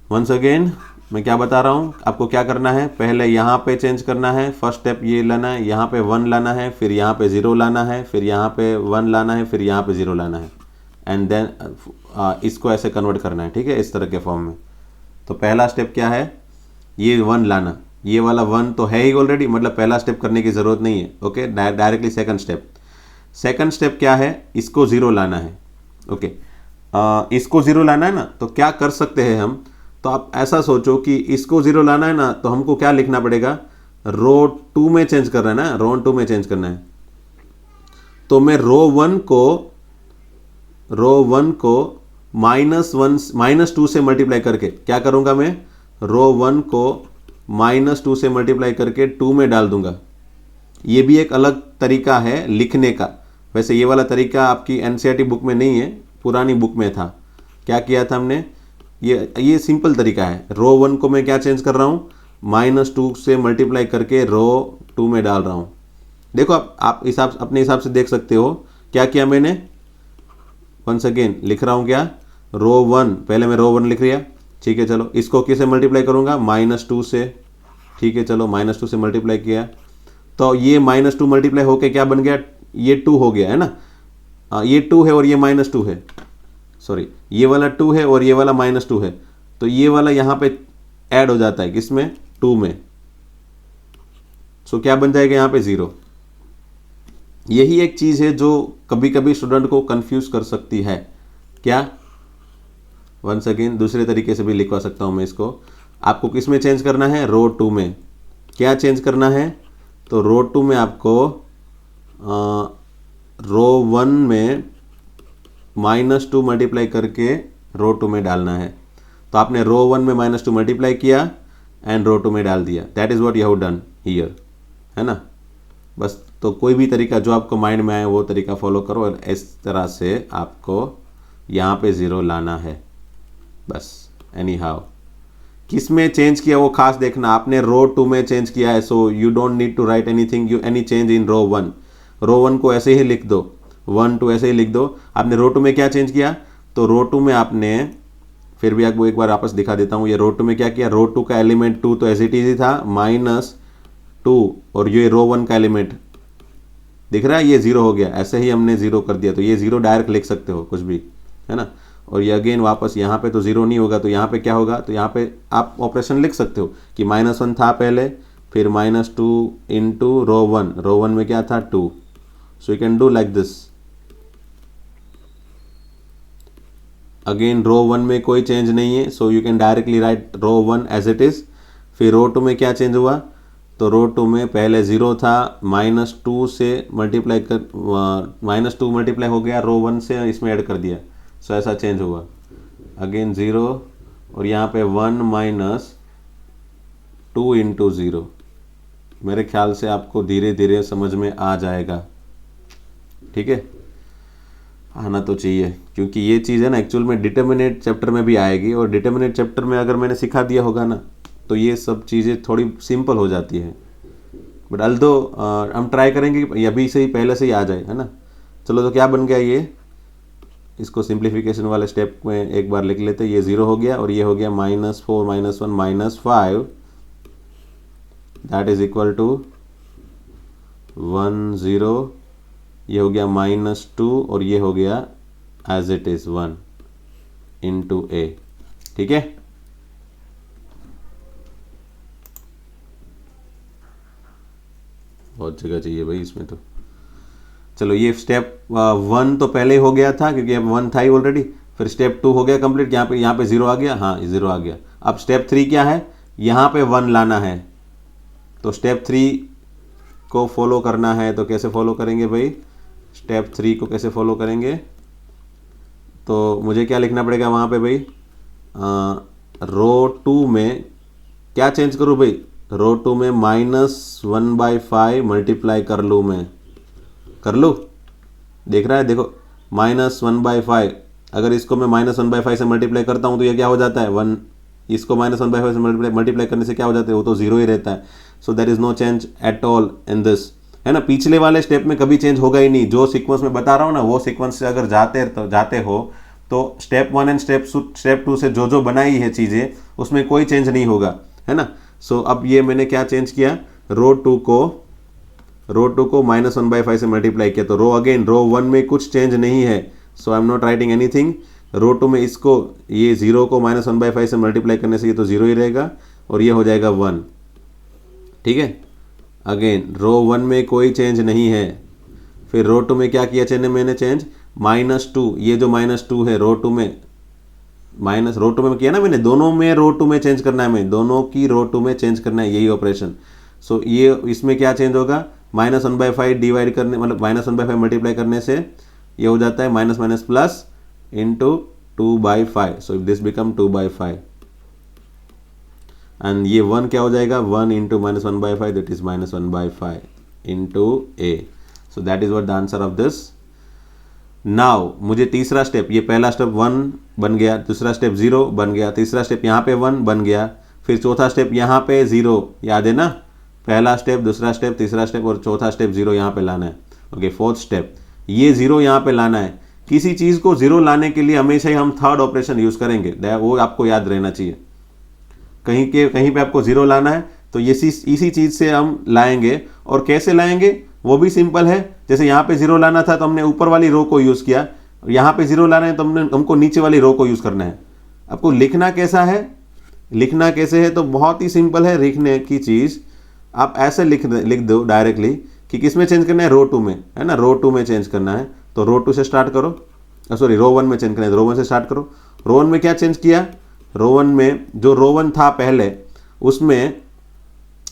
वंस अगेन मैं क्या बता रहा हूँ आपको, क्या करना है, पहले यहाँ पे चेंज करना है, फर्स्ट स्टेप ये लाना है, यहाँ पे 1 लाना है, फिर यहाँ पे 0 लाना है, फिर यहाँ पे 1 लाना है, फिर यहाँ पे 0 लाना है, एंड देन इसको ऐसे कन्वर्ट करना है, ठीक है, इस तरह के फॉर्म में। तो पहला स्टेप क्या है, ये 1 लाना, ये वाला 1 तो है ही ऑलरेडी, मतलब पहला स्टेप करने की ज़रूरत नहीं है। ओके, डायरेक्टली सेकंड स्टेप क्या है, इसको 0 लाना है। ओके, इसको 0 लाना है ना, तो क्या कर सकते हैं हम, तो आप ऐसा सोचो कि इसको 0 लाना है ना, तो हमको क्या लिखना पड़ेगा, रो 2 में चेंज करना है ना, रो 2 में चेंज करना है। तो मैं रो 1 को -2 से मल्टीप्लाई करके क्या करूंगा, मैं रो 1 को -2 से मल्टीप्लाई करके 2 में डाल दूंगा। ये भी एक अलग तरीका है लिखने का। वैसे ये वाला तरीका आपकी एनसीईआरटी बुक में नहीं है, पुरानी बुक में था। क्या किया था हमने, ये सिंपल तरीका है। रो 1 को मैं क्या चेंज कर रहा हूँ, -2 से मल्टीप्लाई करके रो 2 में डाल रहा हूँ। देखो आप अपने हिसाब से देख सकते हो क्या किया मैंने। वंस अगेन लिख रहा हूँ क्या, रो 1, पहले मैं रो 1 लिख लिया, ठीक है। चलो इसको किससे मल्टीप्लाई करूँगा, -2 से, ठीक है। चलो -2 से मल्टीप्लाई किया, तो ये -2 मल्टीप्लाई होके क्या बन गया, ये 2 हो गया है ना। ये 2 है और ये -2 है, सॉरी ये वाला 2 है और ये वाला -2 है, तो ये वाला यहाँ पे ऐड हो जाता है किसमें, 2 में। सो क्या बन जाएगा यहाँ पे 0। यही एक चीज़ है जो कभी कभी स्टूडेंट को कंफ्यूज कर सकती है। क्या, वंस अगेन दूसरे तरीके से भी लिखवा सकता हूँ मैं इसको। आपको किस में चेंज करना है, रो 2 में। क्या चेंज करना है, तो रो 2 में आपको रो 1 में -2 मल्टीप्लाई करके रो 2 में डालना है। तो आपने रो 1 में -2 मल्टीप्लाई किया एंड रो 2 में डाल दिया। That is what you have done here, है ना। बस, तो कोई भी तरीका जो आपको माइंड में आए वो तरीका फॉलो करो और इस तरह से आपको यहाँ पे 0 लाना है बस। एनी हाउ किस में चेंज किया वो खास देखना। आपने रो 2 में चेंज किया है, so you don't need to write anything, any change in row 1। Row 1 को ऐसे ही लिख दो, 1 2 ऐसे ही लिख दो। आपने रो 2 में क्या चेंज किया, तो रो 2 में आपने, फिर भी आपको एक बार वापस दिखा देता हूँ, ये रो 2 में क्या किया, रो 2 का एलिमेंट 2 तो एज इट इज ही था, -2, और ये रो 1 का एलिमेंट दिख रहा है ये 0 हो गया, ऐसे ही हमने 0 कर दिया। तो ये 0 डायरेक्ट लिख सकते हो कुछ भी, है ना। और ये अगेन वापस यहाँ पे तो 0 नहीं होगा, तो यहाँ पे क्या होगा, तो यहाँ पे आप ऑपरेशन लिख सकते हो कि -1 था पहले, फिर -2 इंटू रो 1, रो 1 में क्या था 2। So you can do like this. Again row 1 में कोई चेंज नहीं है, so you can directly write row 1 as it is. फिर रो 2 में क्या चेंज हुआ, तो रो 2 में पहले 0 था, -2 से मल्टीप्लाई कर -2 मल्टीप्लाई हो गया रो 1 से, इसमें ऐड कर दिया, सो ऐसा चेंज हुआ। अगेन 0 और यहाँ पे 1 - 2 इंटू 0। मेरे ख्याल से आपको धीरे धीरे समझ में आ जाएगा, ठीक है। आना तो चाहिए, क्योंकि ये चीज़ है ना एक्चुअल में डिटर्मिनेट चैप्टर में भी आएगी, और डिटर्मिनेट चैप्टर में अगर मैंने सिखा दिया होगा ना तो ये सब चीज़ें थोड़ी सिंपल हो जाती है। बट अल्दो हम ट्राई करेंगे कि अभी से ही पहले से ही आ जाए, है ना। चलो तो क्या बन गया ये, इसको सिंप्लीफिकेशन वाले स्टेप में एक बार लिख लेते। ये 0 हो गया और ये हो गया -4 -1 -5, दैट इज इक्वल टू 1 0, ये हो गया -2 और ये हो गया एज इट इज 1 इंटू ए। ठीक है, बहुत जगह चाहिए भाई इसमें तो। चलो ये स्टेप 1 तो पहले ही हो गया था क्योंकि अब 1 था ही ऑलरेडी। फिर स्टेप 2 हो गया कंप्लीट, यहाँ पे 0 आ गया, हाँ 0 आ गया। अब स्टेप 3 क्या है, यहाँ पे 1 लाना है। तो स्टेप 3 को फॉलो करना है, तो कैसे फॉलो करेंगे भाई, स्टेप 3 को कैसे फॉलो करेंगे, तो मुझे क्या लिखना पड़ेगा वहाँ पे भाई, रो 2 में क्या चेंज करूँ भाई, रो 2 में -1/5 मल्टीप्लाई कर लूँ, मैं कर लूँ, देख रहा है, देखो -1/5, अगर इसको मैं -1/5 से मल्टीप्लाई करता हूँ तो ये क्या हो जाता है 1, इसको -1/5 से मल्टीप्लाई करने से क्या हो जाता है, वो तो 0 ही रहता है। So there is no change at all in this, है ना। पिछले वाले स्टेप में कभी चेंज होगा ही नहीं, जो सीक्वेंस में बता रहा हूँ ना वो सीक्वेंस से अगर जाते हो तो स्टेप 1 एंड स्टेप 2 से जो बनाई है चीज़ें उसमें कोई चेंज नहीं होगा, है ना। सो अब ये मैंने क्या चेंज किया, रो 2 को -1/5 से मल्टीप्लाई किया, तो रो 1 में कुछ चेंज नहीं है, so I am not writing anything. Row 2 में इसको ये 0 को -1/5 से मल्टीप्लाई करने से ये तो 0 ही रहेगा और ये हो जाएगा 1। ठीक है, अगेन रो 1 में कोई चेंज नहीं है। फिर रो 2 में क्या किया मैंने चेंज, -2, ये जो -2 है रो 2 में, रो 2 में किया ना मैंने, दोनों में रो 2 में चेंज करना है, मैं दोनों की रो 2 में चेंज करना है, यही ऑपरेशन। सो ये इसमें क्या चेंज होगा, -1/5 डिवाइड करने, मतलब -1/5 मल्टीप्लाई करने से ये हो जाता है minus plus into 2/5, so this become 2/5 and ये 1 क्या हो जाएगा, 1 into -1/5 that is -1/5 into A. So that is what the answer of this. Now मुझे तीसरा स्टेप, ये पहला स्टेप 1 बन गया, दूसरा स्टेप 0 बन गया, तीसरा स्टेप यहाँ पे 1 बन गया, फिर चौथा स्टेप यहाँ पे 0, याद है ना, पहला स्टेप, दूसरा स्टेप, तीसरा स्टेप और चौथा स्टेप 0 यहाँ पे लाना है। ओके, फोर्थ स्टेप, ये 0 यहाँ पे लाना है। किसी चीज़ को 0 लाने के लिए हमेशा ही हम थर्ड ऑपरेशन यूज़ करेंगे, वो आपको याद रहना चाहिए। कहीं पे आपको 0 लाना है तो ये इसी चीज़ से हम लाएंगे, और कैसे लाएंगे वो भी सिंपल है। जैसे यहाँ पे 0 लाना था तो हमने ऊपर वाली रो को यूज़ किया, यहाँ पे 0 लाना है तो हमको नीचे वाली रो को यूज़ करना है। आपको लिखना कैसा है, लिखना कैसे है, तो बहुत ही सिंपल है लिखने की चीज़। आप ऐसे लिख दो डायरेक्टली कि किस में चेंज करना है, रो 2 में, है ना, रो 2 में चेंज करना है। तो रो 2 से स्टार्ट करो, सॉरी रो 1 में चेंज करना है, रो 1 से स्टार्ट करो। रो 1 में क्या चेंज किया, रो 1 में जो रो 1 था पहले उसमें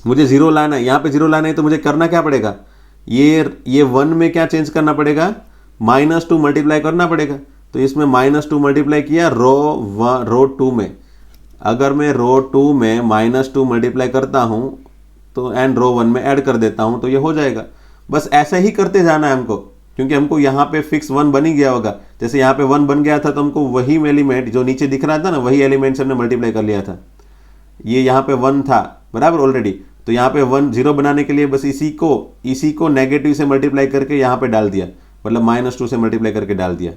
मुझे 0 लाना है, यहाँ पे 0 लाना है तो मुझे करना क्या पड़ेगा, ये 1 में क्या चेंज करना पड़ेगा, -2 मल्टीप्लाई करना पड़ेगा। तो इसमें -2 मल्टीप्लाई किया रो 2 में। अगर मैं रो 2 में -2 मल्टीप्लाई करता हूँ तो एंड रो 1 में ऐड कर देता हूँ तो ये हो जाएगा। बस ऐसे ही करते जाना है हमको, क्योंकि हमको यहाँ पे फिक्स 1 बन ही गया होगा। जैसे यहाँ पे 1 बन गया था तो हमको वही एलिमेंट जो नीचे दिख रहा था ना, वही एलिमेंट से हमने मल्टीप्लाई कर लिया था। ये यहाँ पे 1 था बराबर ऑलरेडी, तो यहाँ पे 0 बनाने के लिए बस इसी को नेगेटिव से मल्टीप्लाई करके यहाँ पे डाल दिया, मतलब -2 से मल्टीप्लाई करके डाल दिया।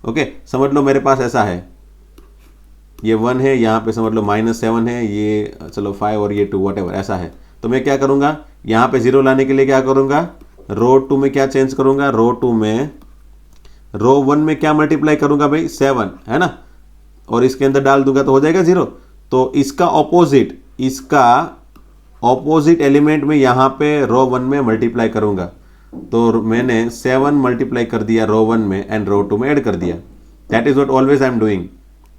ओके, समझ लो मेरे पास ऐसा है, ये 1 है, यहाँ पे समझ लो -7 है, ये चलो 5 और ये 2 व्हाटएवर ऐसा है। तो मैं क्या करूँगा, यहाँ पे 0 लाने के लिए क्या करूँगा, रो 2 में क्या चेंज करूँगा, रो 2 में रो 1 में क्या मल्टीप्लाई करूँगा भाई, 7, है ना, और इसके अंदर डाल दूंगा तो हो जाएगा 0। तो इसका ऑपोजिट एलिमेंट में यहाँ पे रो 1 में मल्टीप्लाई करूँगा। तो मैंने 7 मल्टीप्लाई कर दिया रो 1 में एंड रो 2 में ऐड कर दिया। That is what always I am doing,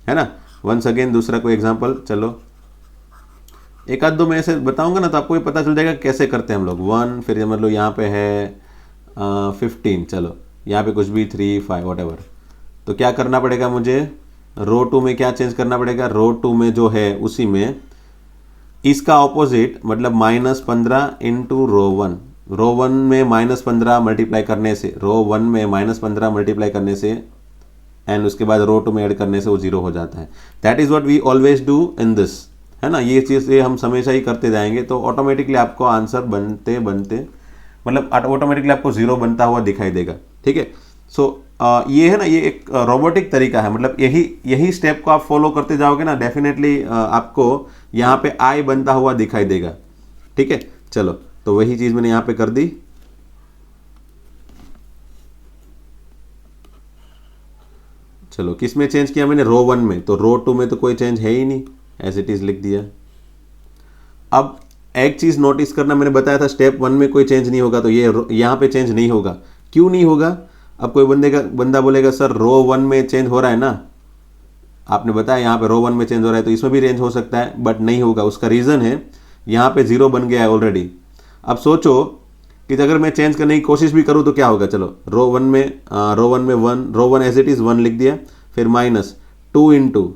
है ना। वंस अगेन दूसरा कोई एग्जांपल, चलो एक आध दो मैं ऐसे बताऊंगा ना तो आपको ये पता चल जाएगा कैसे करते हैं हम लोग। 1, फिर मतलब यहाँ पे है 15, चलो यहाँ पे कुछ भी 3, 5 व्हाटएवर। तो क्या करना पड़ेगा मुझे, रो 2 में क्या चेंज करना पड़ेगा, रो 2 में जो है उसी में इसका ऑपोजिट मतलब -15 इंटू रो 1, रो 1 में -15 मल्टीप्लाई करने से, रो 1 में -15 मल्टीप्लाई करने से एंड उसके बाद रो 2 में ऐड करने से वो 0 हो जाता है। That is what we always do in this, है ना। ये चीज़ हम हमेशा ही करते जाएंगे तो ऑटोमेटिकली आपको आंसर बनते बनते मतलब ऑटोमेटिकली आपको 0 बनता हुआ दिखाई देगा। ठीक है। सो ये है ना, ये एक रोबोटिक तरीका है, मतलब यही स्टेप को आप फॉलो करते जाओगे ना, डेफिनेटली आपको यहाँ पे आई बनता हुआ दिखाई देगा। ठीक है, चलो तो वही चीज मैंने यहाँ पे कर दी। चलो किस में चेंज किया मैंने, रो 1 में, तो रो 2 में तो कोई चेंज है ही नहीं, एज इट इज लिख दिया। अब एक चीज नोटिस करना, मैंने बताया था स्टेप 1 में कोई चेंज नहीं होगा, तो ये यहाँ पे चेंज नहीं होगा। क्यों नहीं होगा? अब कोई बंदा बोलेगा सर रो 1 में चेंज हो रहा है ना, आपने बताया यहाँ पे रो 1 में चेंज हो रहा है तो इसमें भी चेंज हो सकता है, बट नहीं होगा। उसका रीजन है यहाँ पे 0 बन गया है ऑलरेडी। अब सोचो कि अगर मैं चेंज करने की कोशिश भी करूँ तो क्या होगा। चलो रो 1 में 1, रो 1 एज इट इज़ 1 लिख दिया, फिर -2 इंटू,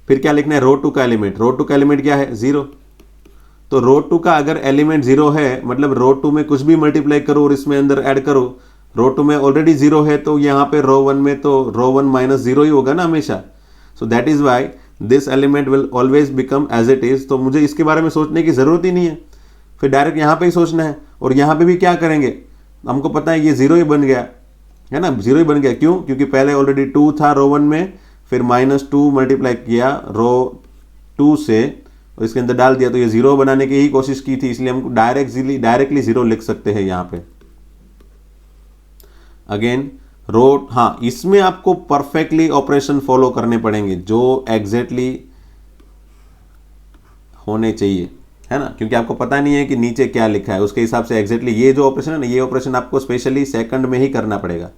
फिर क्या लिखना है, रो 2 का एलिमेंट। रो 2 का एलिमेंट क्या है, 0। तो रो 2 का अगर एलिमेंट 0 है, मतलब रो 2 में कुछ भी मल्टीप्लाई करो और इसमें अंदर ऐड करो, रो 2 में ऑलरेडी 0 है, तो यहाँ पे रो 1 में तो रो 1 -0 ही होगा ना हमेशा। So that is why this element will always become as it is. तो मुझे इसके बारे में सोचने की जरूरत ही नहीं है, फिर डायरेक्ट यहाँ पे ही सोचना है। और यहाँ पे भी क्या करेंगे, हमको पता है ये 0 ही बन गया है ना, 0 ही बन गया। क्यों? क्योंकि पहले ऑलरेडी 2 था रो 1 में, फिर -2 मल्टीप्लाई किया रो 2 से और इसके अंदर डाल दिया, तो ये 0 बनाने की ही कोशिश की थी, इसलिए हमको डायरेक्टली 0 लिख सकते हैं यहाँ पे। अगेन रो, हाँ इसमें आपको परफेक्टली ऑपरेशन फॉलो करने पड़ेंगे जो एग्जैक्टली होने चाहिए, है ना, क्योंकि आपको पता नहीं है कि नीचे क्या लिखा है, उसके हिसाब से एग्जैक्टली ये जो ऑपरेशन है ना, ये ऑपरेशन आपको स्पेशली सेकंड में ही करना पड़ेगा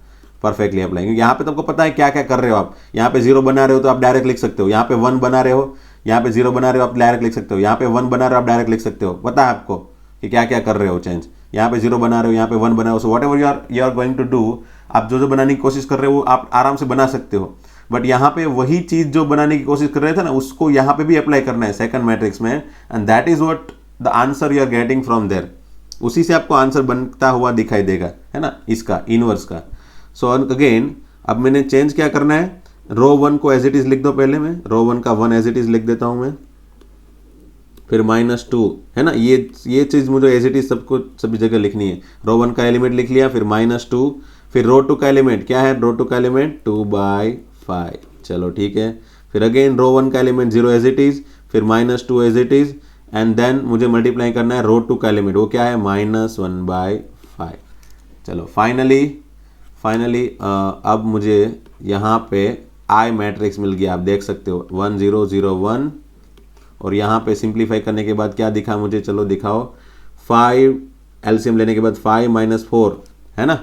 परफेक्टली अप्लाई, क्योंकि यहाँ पे तो आपको पता है क्या क्या कर रहे हो आप। यहाँ पे 0 बना रहे हो तो आप डायरेक्ट लिख सकते हो, यहाँ पे 1 बना रहे हो, यहाँ पे 0 बना रहे हो आप डायरेक्ट लिख सकते हो, यहाँ पे 1 बना रहे हो आप डायरेक्ट लिख सकते हो। पता है आपको कि क्या क्या कर रहे हो चेंज। यहाँ पे 0 बना रहे हो, यहाँ पे 1 बना रहे हो, so whatever you are going to do, आप जो बनाने की कोशिश कर रहे हो आप आराम से बना सकते हो। बट यहाँ पे वही चीज जो बनाने की कोशिश कर रहे थे ना, उसको यहाँ पे भी अप्लाई करना है सेकंड मैट्रिक्स में, and that is what the answer you are getting from there. उसी से आपको आंसर बनता हुआ दिखाई देगा, है ना, इसका इनवर्स का। सो अगेन अब मैंने चेंज क्या करना है, रो 1 को एज इट इज लिख दो, पहले मैं रो 1 का 1 एज इट इज लिख देता हूं मैं, फिर -2, है ना, ये चीज मुझे एज इट इज सबको सभी जगह लिखनी है। रो 1 का एलिमेंट लिख लिया, फिर -2, फिर रो 2 का एलिमेंट क्या है, रो 2 का एलिमेंट 2/5। चलो ठीक है, फिर अगेन रो 1 का एलिमेंट 0 एज इट इज, फिर -2 as it is, and then मुझे मल्टीप्लाई करना है रो 2 का एलिमेंट, वो क्या है, -1/5। चलो फाइनली अब मुझे यहाँ पे आई मैट्रिक्स मिल गया, आप देख सकते हो 1 0 0 1, और यहाँ पे सिंप्लीफाई करने के बाद क्या दिखा मुझे, चलो दिखाओ, 5 एलसीएम लेने के बाद 5 - 4, है ना,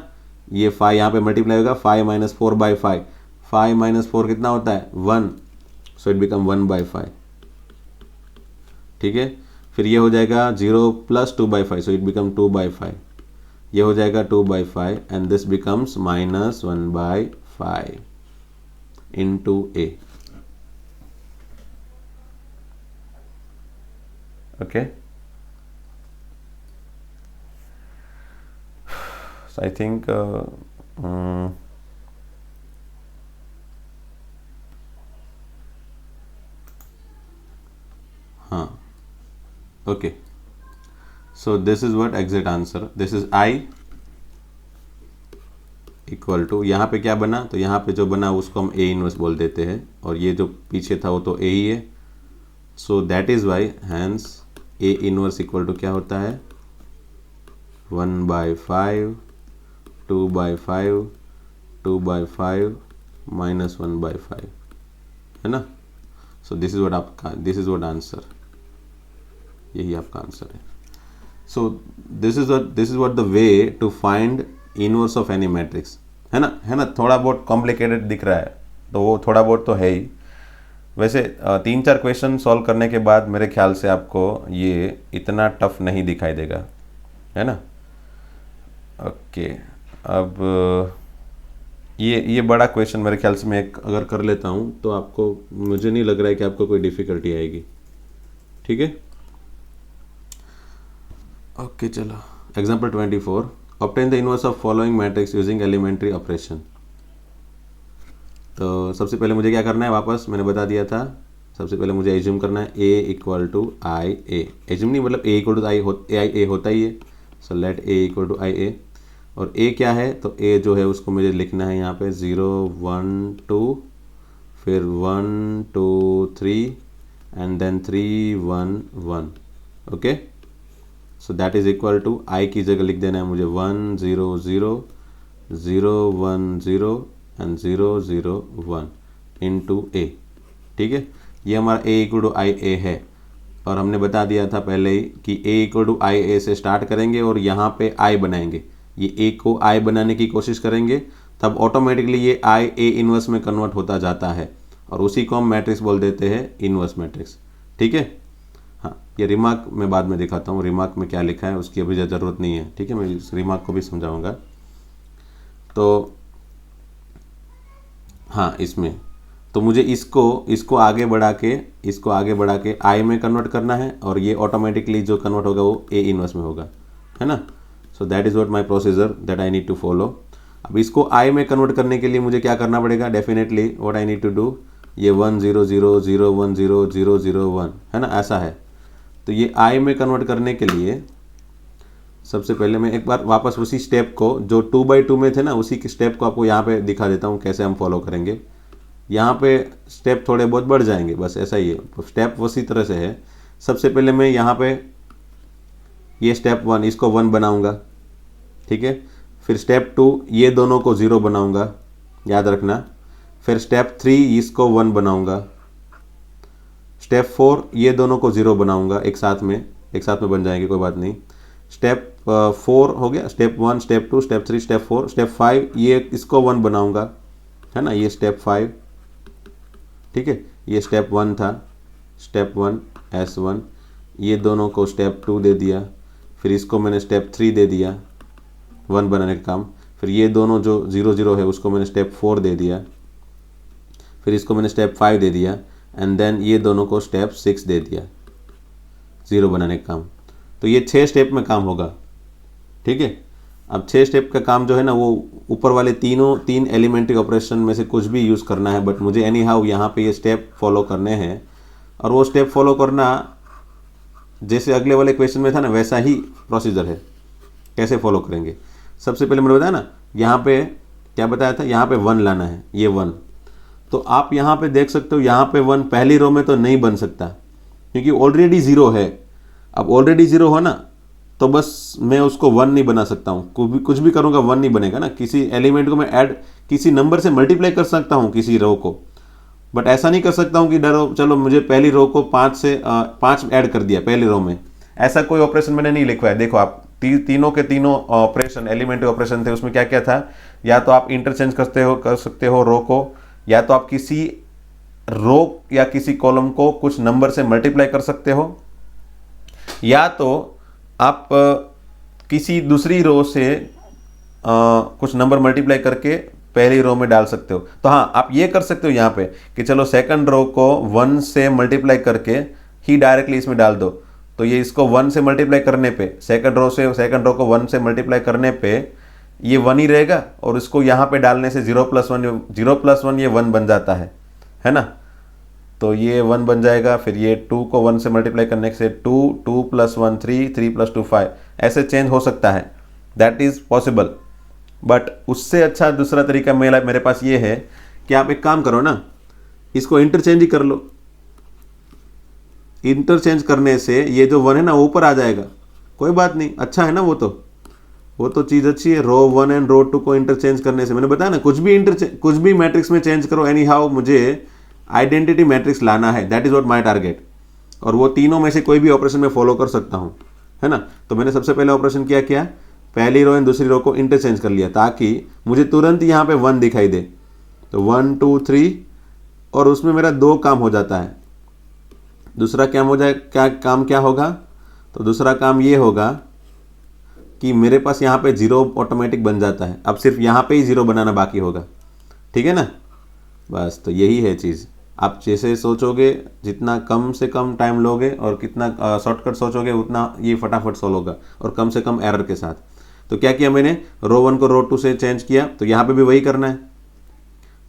ये 5 यहाँ पे मल्टीप्लाई होगा, 5 - 4/5, 5 - 4 कितना होता है, 1, सो इट बिकम 1/5। ठीक है, फिर ये हो जाएगा 0 + 2/5, सो इट बिकम 2/5, ये हो जाएगा 2/5, and this becomes -1/5 into a। okay, so I think हाँ, okay, so this is what exact answer, this is I equal to, यहाँ पे क्या बना, तो यहाँ पे जो बना उसको हम ए इनवर्स बोल देते हैं, और ये जो पीछे था वो तो ए ही है। So that is why hence A inverse equal to क्या होता है, 1/5, 2/5, 2/5 -1/5, है ना। So this is what answer, यही आपका आंसर है। So this is what the way to find inverse of any matrix, है ना। थोड़ा बहुत कॉम्प्लिकेटेड दिख रहा है, तो वो थोड़ा बहुत तो है ही। वैसे 3-4 क्वेश्चन सॉल्व करने के बाद मेरे ख्याल से आपको ये इतना टफ नहीं दिखाई देगा, है ना। ओके, अब ये बड़ा क्वेश्चन मेरे ख्याल से मैं एक अगर कर लेता हूँ तो आपको, मुझे नहीं लग रहा है कि आपको कोई डिफिकल्टी आएगी। ठीक है, ओके चलो। Example 24, obtain the inverse of following matrix using elementary operation. तो सबसे पहले मुझे क्या करना है, वापस मैंने बता दिया था, सबसे पहले मुझे एज्यूम करना है A equal to I A. Assume नहीं मतलब ए इक्वल टू आई ए होता ही है, so let A equal to I A. और ए क्या है, तो ए जो है उसको मुझे लिखना है यहाँ पे 0 1 2, फिर 1 2 3 and then 3 1 1। Okay, so that is equal to I की जगह लिख देना है मुझे 1 0 0 0 1 0 एंड 0 0 1 इंटू ए। ठीक है, ये हमारा ए इक्वल टू आई ए है। और हमने बता दिया था पहले ही कि ए इक्वल टू आई ए से स्टार्ट करेंगे और यहाँ पे आई बनाएंगे, ये ए को आई बनाने की कोशिश करेंगे, तब ऑटोमेटिकली ये आई ए इन्वर्स में कन्वर्ट होता जाता है और उसी को हम मैट्रिक्स बोल देते हैं, इन्वर्स मैट्रिक्स। ठीक है, हाँ ये रिमार्क मैं बाद में दिखाता हूँ, रिमार्क में क्या लिखा है उसकी अभी ज़रूरत नहीं है। ठीक है, मैं इस रिमार्क को भी समझाऊंगा। तो हाँ इसमें तो मुझे इसको आगे बढ़ा के आई में कन्वर्ट करना है और ये ऑटोमेटिकली जो कन्वर्ट होगा वो ए इनवर्स में होगा, है ना। So that is what my procedure that I need to follow. अब इसको आई में कन्वर्ट करने के लिए मुझे क्या करना पड़ेगा, definitely what I need to do, ये 1 0 0 0 1 0 0 0 1 है ना, ऐसा है। तो ये आई में कन्वर्ट करने के लिए सबसे पहले मैं एक बार वापस उसी स्टेप को जो 2x2 में थे ना, उसी के स्टेप को आपको यहाँ पे दिखा देता हूँ कैसे हम फॉलो करेंगे। यहाँ पे स्टेप थोड़े बहुत बढ़ जाएंगे, बस ऐसा ही है, स्टेप उसी तरह से है। सबसे पहले मैं यहाँ पे ये स्टेप 1 इसको 1 बनाऊंगा, ठीक है। फिर स्टेप 2 ये दोनों को 0 बनाऊंगा, याद रखना। फिर स्टेप 3 इसको 1 बनाऊंगा। स्टेप 4 ये दोनों को 0 बनाऊंगा, एक साथ में बन जाएंगे, कोई बात नहीं। स्टेप 4 हो गया, step 1 step 2 step 3 step 4। Step 5 ये इसको 1 बनाऊंगा, है ना, ये स्टेप 5, ठीक है। ये स्टेप 1 था, स्टेप 1 S1, ये दोनों को स्टेप 2 दे दिया। फिर इसको मैंने स्टेप 3 दे दिया 1 बनाने का काम। फिर ये दोनों जो 0 0 है उसको मैंने स्टेप 4 दे दिया। फिर इसको मैंने स्टेप 5 दे दिया एंड देन ये दोनों को स्टेप 6 दे दिया 0 बनाने का काम। तो ये 6 स्टेप में काम होगा, ठीक है। अब 6 स्टेप का काम जो है ना, वो ऊपर वाले 3 एलिमेंट्री ऑपरेशन में से कुछ भी यूज़ करना है, बट मुझे एनी हाउ यहाँ पे ये स्टेप फॉलो करने हैं। और वो स्टेप फॉलो करना जैसे अगले वाले क्वेश्चन में था ना, वैसा ही प्रोसीजर है। कैसे फॉलो करेंगे, सबसे पहले मैंने बताया ना, यहाँ पे क्या बताया था, यहाँ पे 1 लाना है, ये 1। तो आप यहाँ पे देख सकते हो, यहाँ पे 1 पहली रो में तो नहीं बन सकता क्योंकि ऑलरेडी 0 है। अब ऑलरेडी 0 हो ना, तो बस मैं उसको 1 नहीं बना सकता हूँ, कुछ भी करूँगा 1 नहीं बनेगा ना। किसी एलिमेंट को मैं ऐड किसी नंबर से मल्टीप्लाई कर सकता हूँ किसी रो को, बट ऐसा नहीं कर सकता हूँ कि चलो मुझे पहली रो को 5 ऐड कर दिया पहली रो में। ऐसा कोई ऑपरेशन मैंने नहीं लिखवाया। देखो आप तीनों के तीनों ऑपरेशन एलिमेंट्री ऑपरेशन थे, उसमें क्या क्या था, या तो आप इंटरचेंज कर सकते हो रो को, या तो आप किसी रो या किसी कॉलम को कुछ नंबर से मल्टीप्लाई कर सकते हो, या तो आप किसी दूसरी रो से कुछ नंबर मल्टीप्लाई करके पहली रो में डाल सकते हो। तो हाँ, आप ये कर सकते हो यहाँ पे कि चलो सेकंड रो को 1 से मल्टीप्लाई करके ही डायरेक्टली इसमें डाल दो। तो ये इसको 1 से मल्टीप्लाई करने पे, सेकंड रो को 1 से मल्टीप्लाई करने पे ये 1 ही रहेगा, और इसको यहाँ पे डालने से 0 + 1 ये 1 बन जाता है ना। तो ये 1 बन जाएगा। फिर ये 2 को 1 से मल्टीप्लाई करने से 2 2 + 1 3 3 + 2 5, ऐसे चेंज हो सकता है, दैट इज़ पॉसिबल। बट उससे अच्छा दूसरा तरीका मेरे पास ये है कि आप एक काम करो ना, इसको इंटरचेंज ही कर लो। इंटरचेंज करने से ये जो 1 है ना, वो ऊपर आ जाएगा, कोई बात नहीं, अच्छा है ना। वो तो चीज़ अच्छी है। रो 1 एंड रो 2 को इंटरचेंज करने से, मैंने बताया ना, कुछ भी मैट्रिक्स में चेंज करो, एनी हाउ मुझे आइडेंटिटी मैट्रिक्स लाना है, that is what my target. और वो तीनों में से कोई भी ऑपरेशन में फॉलो कर सकता हूँ, है ना। तो मैंने सबसे पहले ऑपरेशन किया, पहली रो एंड दूसरी रो को इंटरचेंज कर लिया ताकि मुझे तुरंत यहाँ पे 1 दिखाई दे। तो 1 2 3, और उसमें मेरा 2 काम हो जाता है। दूसरा काम क्या होगा, तो दूसरा काम ये होगा कि मेरे पास यहाँ पे 0 ऑटोमेटिक बन जाता है। अब सिर्फ यहाँ पे ही 0 बनाना बाकी होगा, ठीक है ना। बस तो यही है चीज़। आप जैसे सोचोगे, जितना कम से कम टाइम लोगे और कितना शॉर्टकट सोचोगे, उतना ये फटाफट सॉल्व होगा और कम से कम एरर के साथ। तो क्या किया मैंने, रो 1 को रो 2 से चेंज किया, तो यहाँ पे भी वही करना है।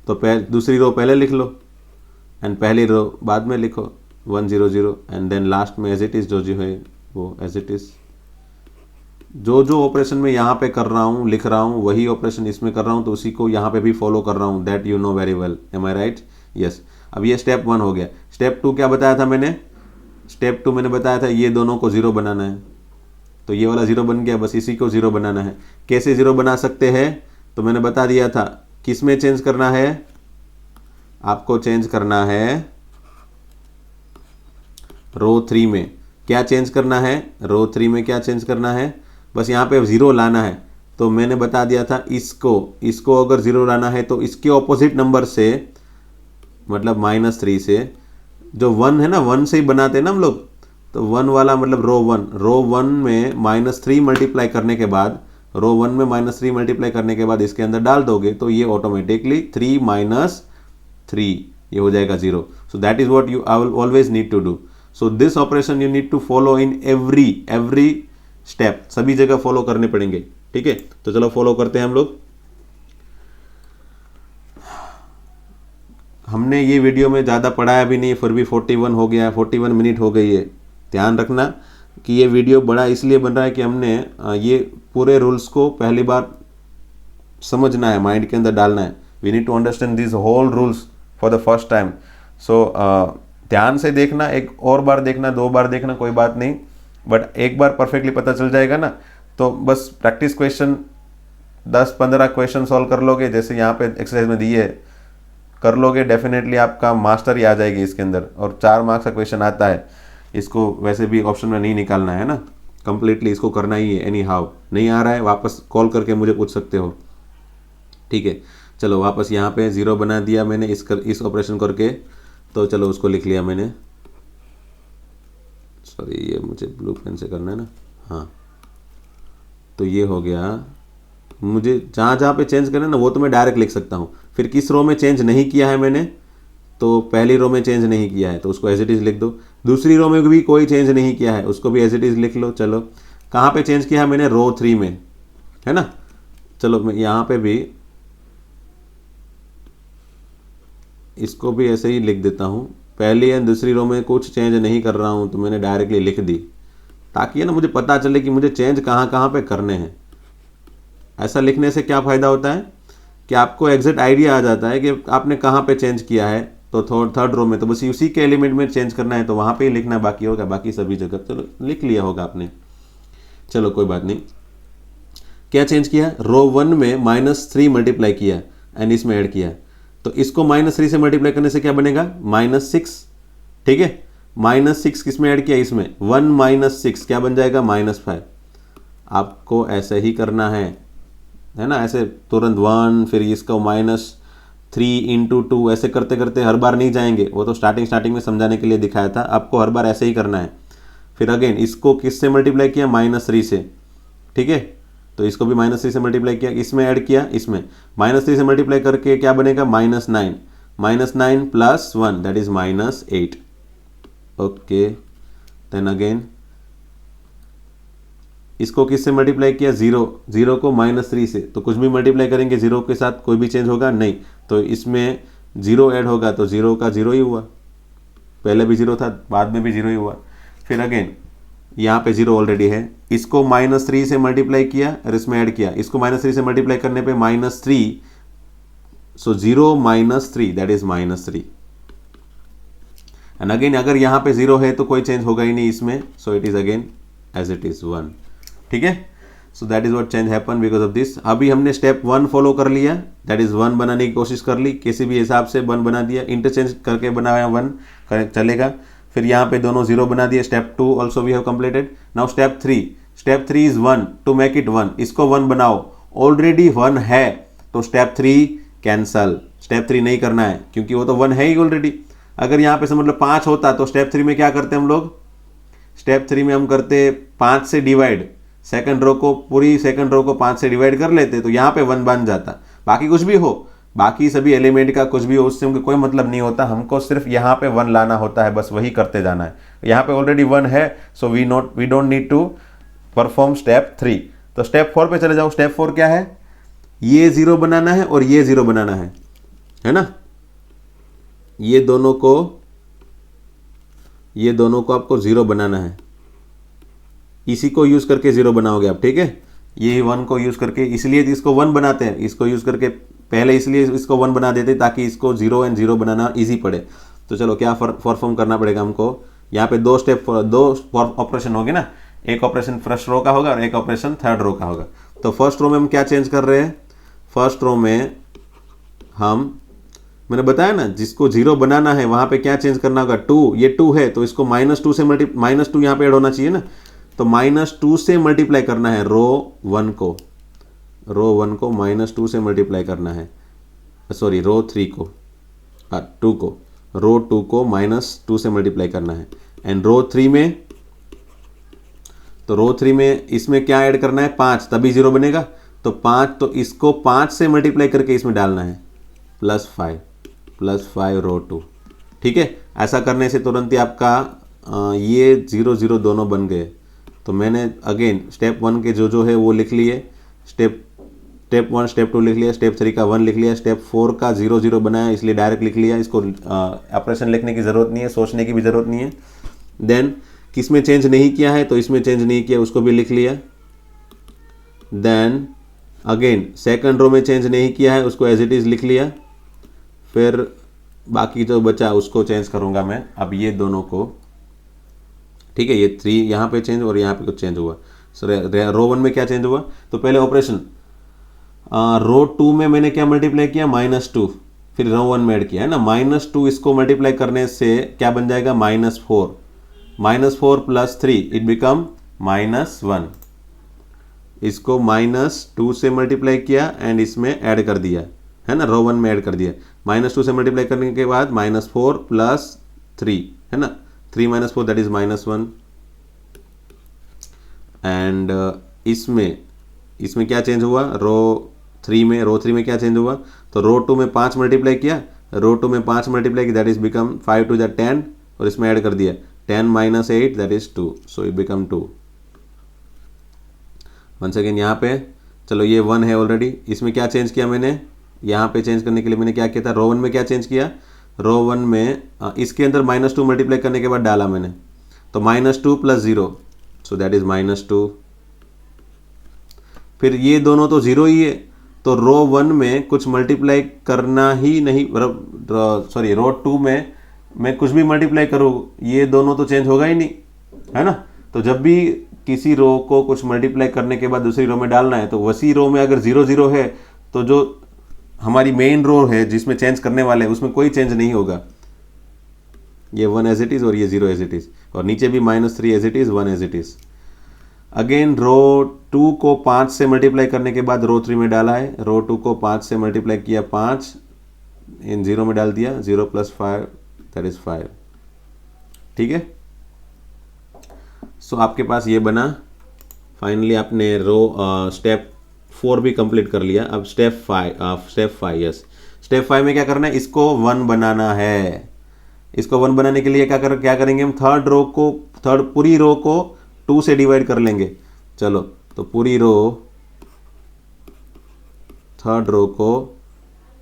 तो दूसरी रो पहले लिख लो एंड पहली रो बाद में लिखो 1 0 0 एंड देन लास्ट में एज इट इज़ जो है वो एज इट इज़। जो ऑपरेशन मैं यहाँ पे कर रहा हूँ, लिख रहा हूँ, वही ऑपरेशन इसमें कर रहा हूँ, तो उसी को यहाँ पे भी फॉलो कर रहा हूँ। That you know very well, am I right? Yes. अब ये स्टेप 1 हो गया। स्टेप 2 क्या बताया था मैंने? स्टेप 2 मैंने बताया था ये दोनों को 0 बनाना है, तो ये वाला 0 बन गया, बस इसी को 0 बनाना है। कैसे 0 बना सकते हैं? तो मैंने बता दिया था, किस में चेंज करना है आपको? चेंज करना है रो 3 में। क्या चेंज करना है? रो 3 में क्या चेंज करना है? बस यहाँ पे 0 लाना है। तो मैंने बता दिया था, इसको अगर 0 लाना है तो इसके ऑपोजिट नंबर से, मतलब -3 से, जो 1 है ना, 1 से ही बनाते हैं ना हम लोग, तो 1 वाला मतलब रो 1 में -3 मल्टीप्लाई करने के बाद, रो 1 में -3 मल्टीप्लाई करने के बाद इसके अंदर डाल दोगे तो ये ऑटोमेटिकली 3 - 3 ये हो जाएगा 0। So that is what you always need to do. So this operation you need to follow in every step, सभी जगह फॉलो करने पड़ेंगे। ठीक है, तो चलो फॉलो करते हैं हम लोग। हमने ये वीडियो में ज़्यादा पढ़ाया भी नहीं, फिर भी 41 हो गया, 41 मिनट हो गई है। ध्यान रखना कि ये वीडियो बड़ा इसलिए बन रहा है कि हमने ये पूरे रूल्स को पहली बार समझना है, माइंड के अंदर डालना है। We need to understand this whole rules for the first time. So ध्यान से देखना, एक और बार देखना, 2 बार देखना, कोई बात नहीं, बट एक बार परफेक्टली पता चल जाएगा ना, तो बस प्रैक्टिस क्वेश्चन 10-15 क्वेश्चन सॉल्व कर लोगे, जैसे यहाँ पे एक्सरसाइज में दिए कर लोगे, डेफिनेटली आपका मास्टर ही आ जाएगी इसके अंदर। और 4 मार्क्स का क्वेश्चन आता है, इसको वैसे भी ऑप्शन में नहीं निकालना है ना, कंप्लीटली इसको करना ही है। एनी हाउ नहीं आ रहा है, वापस कॉल करके मुझे पूछ सकते हो। ठीक है, चलो वापस यहाँ पे 0 बना दिया मैंने इस ऑपरेशन करके, तो चलो उसको लिख लिया मैंने। सॉरी, ये मुझे ब्लू पेन से करना है ना, हाँ, तो ये हो गया। मुझे जहाँ जहाँ पे चेंज करना है ना, वो तो मैं डायरेक्ट लिख सकता हूँ। फिर किस रो में चेंज नहीं किया है मैंने, तो पहली रो में चेंज नहीं किया है, तो उसको एज इट इज़ लिख दो। दूसरी रो में भी कोई चेंज नहीं किया है, उसको भी एज इट इज़ लिख लो। चलो कहाँ पे चेंज किया है मैंने? रो 3 में, है ना। चलो मैं यहाँ पे भी इसको भी ऐसे ही लिख देता हूँ। पहली एंड दूसरी रो में कुछ चेंज नहीं कर रहा हूँ, तो मैंने डायरेक्टली लिख दी, ताकि ना मुझे पता चले कि मुझे चेंज कहाँ कहाँ पे करने हैं। ऐसा लिखने से क्या फ़ायदा होता है कि आपको एग्जैक्ट आइडिया आ जाता है कि आपने कहाँ पे चेंज किया है। तो थर्ड रो में तो बस उसी के एलिमेंट में चेंज करना है, तो वहाँ पे ही लिखना बाकी होगा, बाकी सभी जगह चलो लिख लिया होगा आपने। चलो कोई बात नहीं। क्या चेंज किया? रो 1 में -3 मल्टीप्लाई किया एंड इसमें ऐड किया, तो इसको -3 से मल्टीप्लाई करने से क्या बनेगा? -6। ठीक है, -6 किस में ऐड किया? इसमें 1 - 6 क्या बन जाएगा? -5। आपको ऐसे ही करना है ना, ऐसे तुरंत 1 फिर इसको -3 × 2 ऐसे करते करते हर बार नहीं जाएंगे, वो तो स्टार्टिंग में समझाने के लिए दिखाया था। आपको हर बार ऐसे ही करना है। फिर अगेन इसको किससे मल्टीप्लाई किया? -3 से। ठीक है, तो इसको भी -3 से मल्टीप्लाई किया, इसमें ऐड किया, इसमें -3 से मल्टीप्लाई करके क्या बनेगा? -9 + 1 that is -8। Okay, then again इसको किससे मल्टीप्लाई किया? 0 को -3 से, तो कुछ भी मल्टीप्लाई करेंगे 0 के साथ कोई भी चेंज होगा नहीं, तो इसमें 0 ऐड होगा, तो 0 का 0 ही हुआ। पहले भी 0 था, बाद में भी 0 ही हुआ। फिर अगेन यहाँ पे 0 ऑलरेडी है, इसको -3 से मल्टीप्लाई किया और इसमें ऐड किया, इसको -3 से मल्टीप्लाई करने पे -3, सो 0 - 3 दैट इज -3। एंड अगेन अगर यहाँ पे 0 है तो कोई चेंज होगा ही नहीं इसमें, so it is again as it is 1। ठीक है, so that is what change happen because of this. अभी हमने स्टेप 1 फॉलो कर लिया, दैट इज 1 बनाने की कोशिश कर ली, किसी भी हिसाब से 1 बना दिया, इंटरचेंज करके बनाया 1 चलेगा। फिर यहाँ पे दोनों 0 बना दिए। Step 2 also we have completed. Now step 3 is 1 to make it 1, इसको 1 बनाओ, ऑलरेडी 1 है तो स्टेप 3 कैंसल, स्टेप 3 नहीं करना है क्योंकि वो तो 1 है ही ऑलरेडी। अगर यहाँ पे समझ लो 5 होता तो स्टेप 3 में क्या करते हम लोग? स्टेप 3 में हम करते 5 से डिवाइड, सेकंड रो को, पूरी सेकंड रो को 5 से डिवाइड कर लेते, तो यहाँ पे 1 बन जाता। बाकी कुछ भी हो, बाकी सभी एलिमेंट का कुछ भी हो उससे हमको कोई मतलब नहीं होता, हमको सिर्फ यहाँ पे 1 लाना होता है, बस वही करते जाना है। यहाँ पे ऑलरेडी 1 है, so we don't need to perform step 3। तो स्टेप 4 पे चले जाओ। स्टेप 4 क्या है, ये 0 बनाना है और ये 0 बनाना है ना। ये दोनों को आपको 0 बनाना है, इसी को यूज करके 0 बनाओगे आप, ठीक है। ये 1 को यूज करके, इसलिए इसको 1 बनाते हैं, इसको यूज करके पहले इसलिए इसको 1 बना देते ताकि इसको 0 एंड 0 बनाना इजी पड़े। तो चलो क्या परफॉर्म करना पड़ेगा हमको, यहाँ पे दो ऑपरेशन होंगे ना, एक ऑपरेशन फर्स्ट रो का होगा और एक ऑपरेशन थर्ड रो का होगा। तो फर्स्ट रो में हम क्या चेंज कर रहे हैं, फर्स्ट रो में मैंने बताया ना, जिसको 0 बनाना है वहां पे क्या चेंज करना होगा, 2, ये 2 है तो इसको -2 से -2 यहाँ पे ऐड होना चाहिए ना, तो -2 से मल्टीप्लाई करना है रो 1 को -2 से मल्टीप्लाई करना है, सॉरी रो 3 को, 2 को, रो 2 को -2 से मल्टीप्लाई करना है। एंड रो 3 में, तो रो 3 में इसमें क्या ऐड करना है, 5, तभी 0 बनेगा। तो 5, तो इसको 5 से मल्टीप्लाई करके इसमें डालना है, +5 रो 2, ठीक है। ऐसा करने से तुरंत ही आपका ये 0 0 दोनों बन गए। तो मैंने अगेन स्टेप 1 के जो है वो लिख लिए, स्टेप 1 स्टेप 2 लिख लिया, स्टेप 3 का 1 लिख लिया, स्टेप 4 का 0 0 बनाया इसलिए डायरेक्ट लिख लिया, इसको ऑपरेशन लिखने की ज़रूरत नहीं है, सोचने की भी ज़रूरत नहीं है। देन किस में चेंज नहीं किया है, तो इसमें चेंज नहीं किया, उसको भी लिख लिया। देन अगेन सेकंड रो में चेंज नहीं किया है, उसको एज इट इज़ लिख लिया। फिर बाकी जो बचा उसको चेंज करूँगा मैं अब ये दोनों को, ठीक है। ये 3 यहाँ पे चेंज और यहाँ पे कुछ चेंज हुआ। रो 1 में क्या चेंज हुआ, तो पहले ऑपरेशन रो 2 में मैंने क्या मल्टीप्लाई किया, -2, फिर रो 1 में ऐड किया है ना, -2 इसको मल्टीप्लाई करने से क्या बन जाएगा, -4 + 3 इट बिकम -1। इसको -2 से मल्टीप्लाई किया एंड इसमें ऐड कर दिया है ना, रो 1 में ऐड कर दिया। -2 से मल्टीप्लाई करने के बाद -4 + 3 है ना, 3 - 4 दैट इज -1। एंड इसमें क्या चेंज हुआ, रो 3 में क्या चेंज हुआ, तो रो 2 में 5 मल्टीप्लाई किया, दैट इज बिकम 5 × 10 और इसमें ऐड कर दिया 10 - 8 that is 2, so it become 2। One second यहाँ पे चलो, ये 1 है ऑलरेडी, इसमें क्या चेंज किया मैंने, यहाँ पे चेंज करने के लिए मैंने क्या किया था, रो 1 में क्या चेंज किया, रो 1 में इसके अंदर -2 मल्टीप्लाई करने के बाद डाला मैंने, तो -2 + 0 सो दैट इज -2। फिर ये दोनों तो 0 ही है, तो रो 1 में कुछ मल्टीप्लाई करना ही नहीं, सॉरी रो 2 में मैं कुछ भी मल्टीप्लाई करूँ ये दोनों तो चेंज होगा ही नहीं, है ना। तो जब भी किसी रो को कुछ मल्टीप्लाई करने के बाद दूसरी रो में डालना है, तो वैसी रो में अगर 0 0 है तो जो हमारी मेन रो है जिसमें चेंज करने वाले हैं उसमें कोई चेंज नहीं होगा, ये 1 एज इट इज़ और ये 0 एज इट इज़, और नीचे भी -3 as it is, 1 as it is. Again row 2 को 5 से मल्टीप्लाई करने के बाद रो 3 में डाला है, रो 2 को 5 से मल्टीप्लाई किया, 5 इन 0 में डाल दिया, 0 + 5 दैट इज 5, ठीक है। सो आपके पास ये बना। फाइनली आपने स्टेप 4 भी कंप्लीट कर लिया। अब स्टेप 5 यस, स्टेप 5 में क्या करना है, इसको 1 बनाना है। इसको 1 बनाने के लिए क्या करेंगे हम, पूरी रो को 2 से डिवाइड कर लेंगे। चलो तो पूरी थर्ड रो को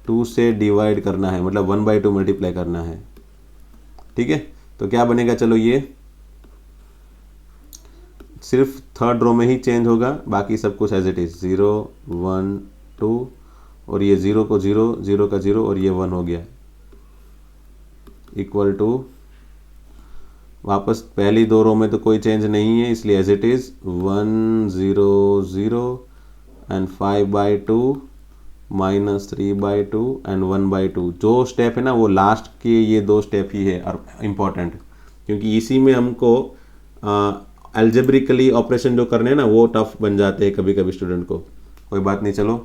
2 से डिवाइड करना है, मतलब 1/2 मल्टीप्लाई करना है, ठीक है। तो क्या बनेगा, चलो ये सिर्फ थर्ड रो में ही चेंज होगा, बाकी सब कुछ एज इट इज, 0 1 2 और ये 0 को 0, 0 का 0 और ये 1 हो गया, इक्वल टू वापस पहली 2 रो में तो कोई चेंज नहीं है इसलिए as it is 1 0 0 and 5/2 -3/2 and 1/2। जो स्टेप है ना वो लास्ट के ये 2 स्टेप ही है और इम्पॉर्टेंट, क्योंकि इसी में हमको एल्जेब्रिकली ऑपरेशन जो करने हैं ना वो टफ बन जाते हैं कभी कभी स्टूडेंट को। कोई बात नहीं, चलो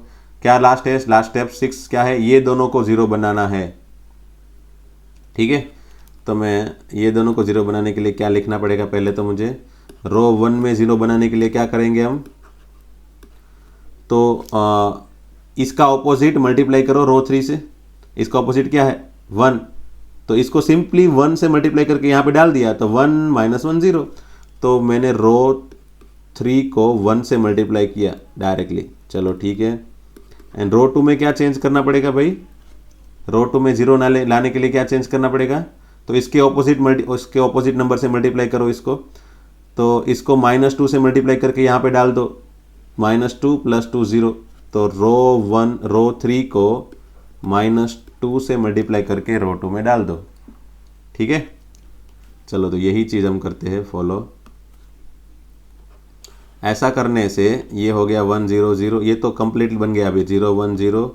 क्या लास्ट है, लास्ट स्टेप 6 क्या है, ये दोनों को 0 बनाना है, ठीक है। तो मैं ये दोनों को 0 बनाने के लिए क्या लिखना पड़ेगा, पहले तो मुझे रो 1 में 0 बनाने के लिए क्या करेंगे हम, तो इसका ऑपोजिट मल्टीप्लाई करो रो 3 से, इसका ऑपोजिट क्या है 1, तो इसको सिंपली 1 से मल्टीप्लाई करके यहाँ पे डाल दिया तो 1 माइनस 1 0, तो मैंने रो 3 को 1 से मल्टीप्लाई किया डायरेक्टली। चलो ठीक है, एंड रो 2 में क्या चेंज करना पड़ेगा भाई, रो 2 में जीरो लाने के लिए क्या चेंज करना पड़ेगा, तो इसके ऑपोजिट नंबर से मल्टीप्लाई करो इसको, तो इसको -2 से मल्टीप्लाई करके यहाँ पे डाल दो, -2 + 2 0, तो रो 3 को -2 से मल्टीप्लाई करके रो 2 में डाल दो। ठीक है, चलो तो यही चीज़ हम करते हैं फॉलो। ऐसा करने से ये हो गया 1 0 0, ये तो कंप्लीट बन गया अभी 0 1 0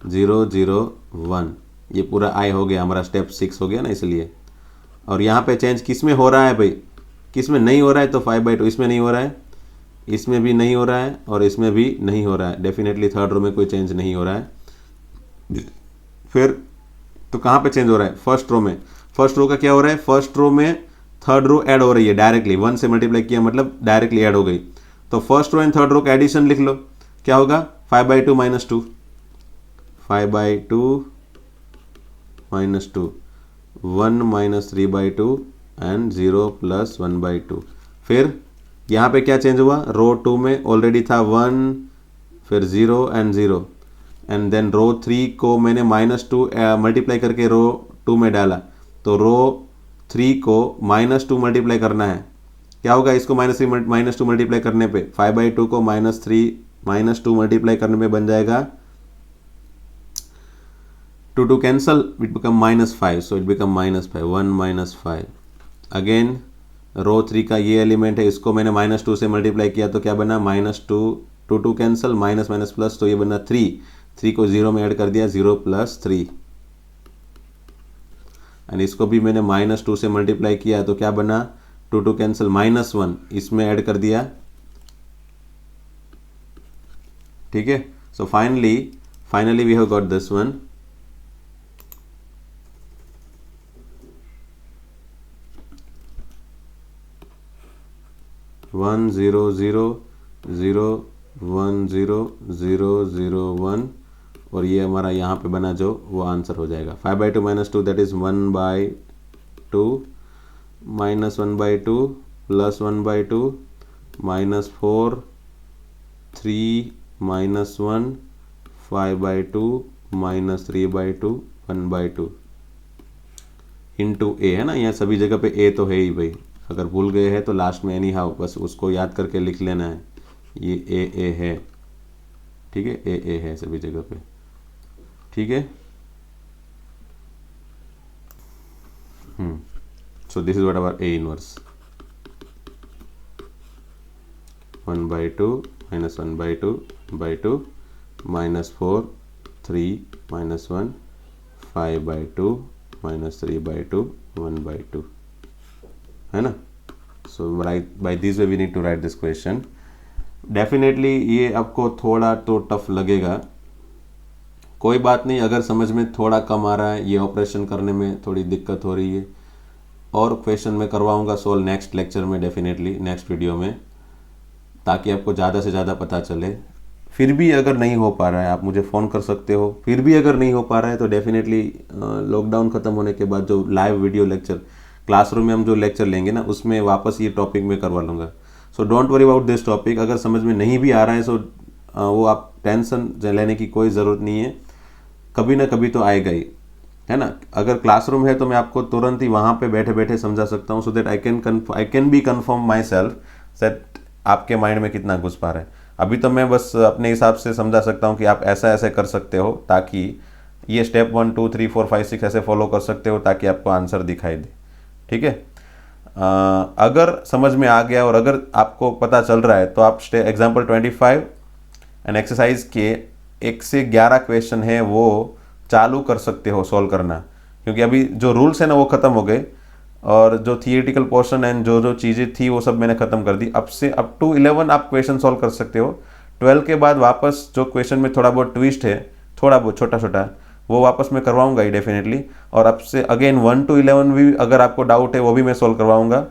0 0 1, ये पूरा आई हो गया हमारा, स्टेप 6 हो गया ना इसलिए। और यहाँ पे चेंज किस में हो रहा है भाई, किस में नहीं हो रहा है, तो 5/2 इसमें नहीं हो रहा है, इसमें भी नहीं हो रहा है और इसमें भी नहीं हो रहा है, डेफिनेटली थर्ड रो में कोई चेंज नहीं हो रहा है। फिर तो कहाँ पे चेंज हो रहा है, फर्स्ट रो में। फर्स्ट रो का क्या हो रहा है, फर्स्ट रो में थर्ड रो ऐड हो रही है डायरेक्टली, 1 से मल्टीप्लाई किया मतलब डायरेक्टली ऐड हो गई, तो first row and third row का एडिशन लिख लो, क्या होगा 5/2 - 2, 5/2 - 2, 1 - 3/2 एंड 0 + 1/2। फिर यहाँ पे क्या चेंज हुआ, रो 2 में ऑलरेडी था 1, फिर 0 एंड 0, एंड देन रो 3 को मैंने -2 मल्टीप्लाई करके रो 2 में डाला, तो रो 3 को -2 मल्टीप्लाई करना है, क्या होगा इसको -2 मल्टीप्लाई करने पे 5/2 को -2 मल्टीप्लाई करने पे बन जाएगा 2 2 cancel, it become -5, so it become -5, 1 - 5। Again row 3 का ये एलिमेंट है, इसको मैंने -2 से मल्टीप्लाई किया तो क्या बना -2, 2 2 कैंसल, माइनस माइनस प्लस, तो ये बना 3 को 0 में ऐड कर दिया, 0 + 3, एंड इसको भी मैंने -2 से मल्टीप्लाई किया तो क्या बना 2 2 कैंसिल, -1 इसमें ऐड कर दिया। ठीक है, so finally we have got this one. One 0 0 0 1 0 0 0 1, और ये हमारा यहाँ पे बना जो वो आंसर हो जाएगा 5/2 - 2, दैट इज 1/2 -1/2 + 1/2 -4 3 -1 5/2 -3/2 1/2 इंटू ए है ना, यहाँ सभी जगह पे ए तो है ही भाई, अगर भूल गए हैं तो लास्ट में एनी हाउ बस उसको याद करके लिख लेना है, ये ए है। ठीक है, ए है सभी जगह पे। ठीक है, so this is what our A inverse, 1/2 -1/2 -2 -4 3 -1 5/2 -3/2 1/2 है ना। So by this way we need to write this question. Definitely ये आपको थोड़ा तो टफ लगेगा, कोई बात नहीं, अगर समझ में थोड़ा कम आ रहा है, ये ऑपरेशन करने में थोड़ी दिक्कत हो रही है, और क्वेश्चन मैं करवाऊंगा सोल्व नेक्स्ट लेक्चर में, डेफिनेटली नेक्स्ट वीडियो में, ताकि आपको ज़्यादा से ज़्यादा पता चले। फिर भी अगर नहीं हो पा रहा है आप मुझे फ़ोन कर सकते हो, फिर भी अगर नहीं हो पा रहा है तो डेफिनेटली लॉकडाउन ख़त्म होने के बाद जो लाइव वीडियो लेक्चर क्लासरूम में हम जो लेक्चर लेंगे ना, उसमें वापस ये टॉपिक में करवा लूँगा। So don't worry about this topic. अगर समझ में नहीं भी आ रहा है सो वो आप टेंशन लेने की कोई ज़रूरत नहीं है, कभी ना कभी तो आएगा ही, है ना। अगर क्लासरूम है तो मैं आपको तुरंत ही वहाँ पे बैठे बैठे समझा सकता हूँ, so that I can be confirm my self that आपके माइंड में कितना घुस पा रहा है। अभी तो मैं बस अपने हिसाब से समझा सकता हूँ कि आप ऐसा ऐसे कर सकते हो, ताकि ये स्टेप 1 2 3 4 5 6 ऐसे फॉलो कर सकते हो, ताकि आपको आंसर दिखाई दे। ठीक है, अगर समझ में आ गया और अगर आपको पता चल रहा है तो आप एग्जाम्पल 25 एंड एक्सरसाइज के 1 से 11 क्वेश्चन है वो चालू कर सकते हो सॉल्व करना, क्योंकि अभी जो रूल्स है ना वो ख़त्म हो गए, और जो थियोरेटिकल पोर्शन एंड जो चीज़ें थी वो सब मैंने ख़त्म कर दी। अब से अप टू 11 आप क्वेश्चन सॉल्व कर सकते हो। 12 के बाद वापस जो क्वेश्चन में थोड़ा बहुत ट्विस्ट है, थोड़ा बहुत छोटा छोटा, वो वापस मैं करवाऊंगा ही डेफिनेटली। और अब से अगेन 1 to 11 भी अगर आपको डाउट है वो भी मैं सॉल्व करवाऊंगा,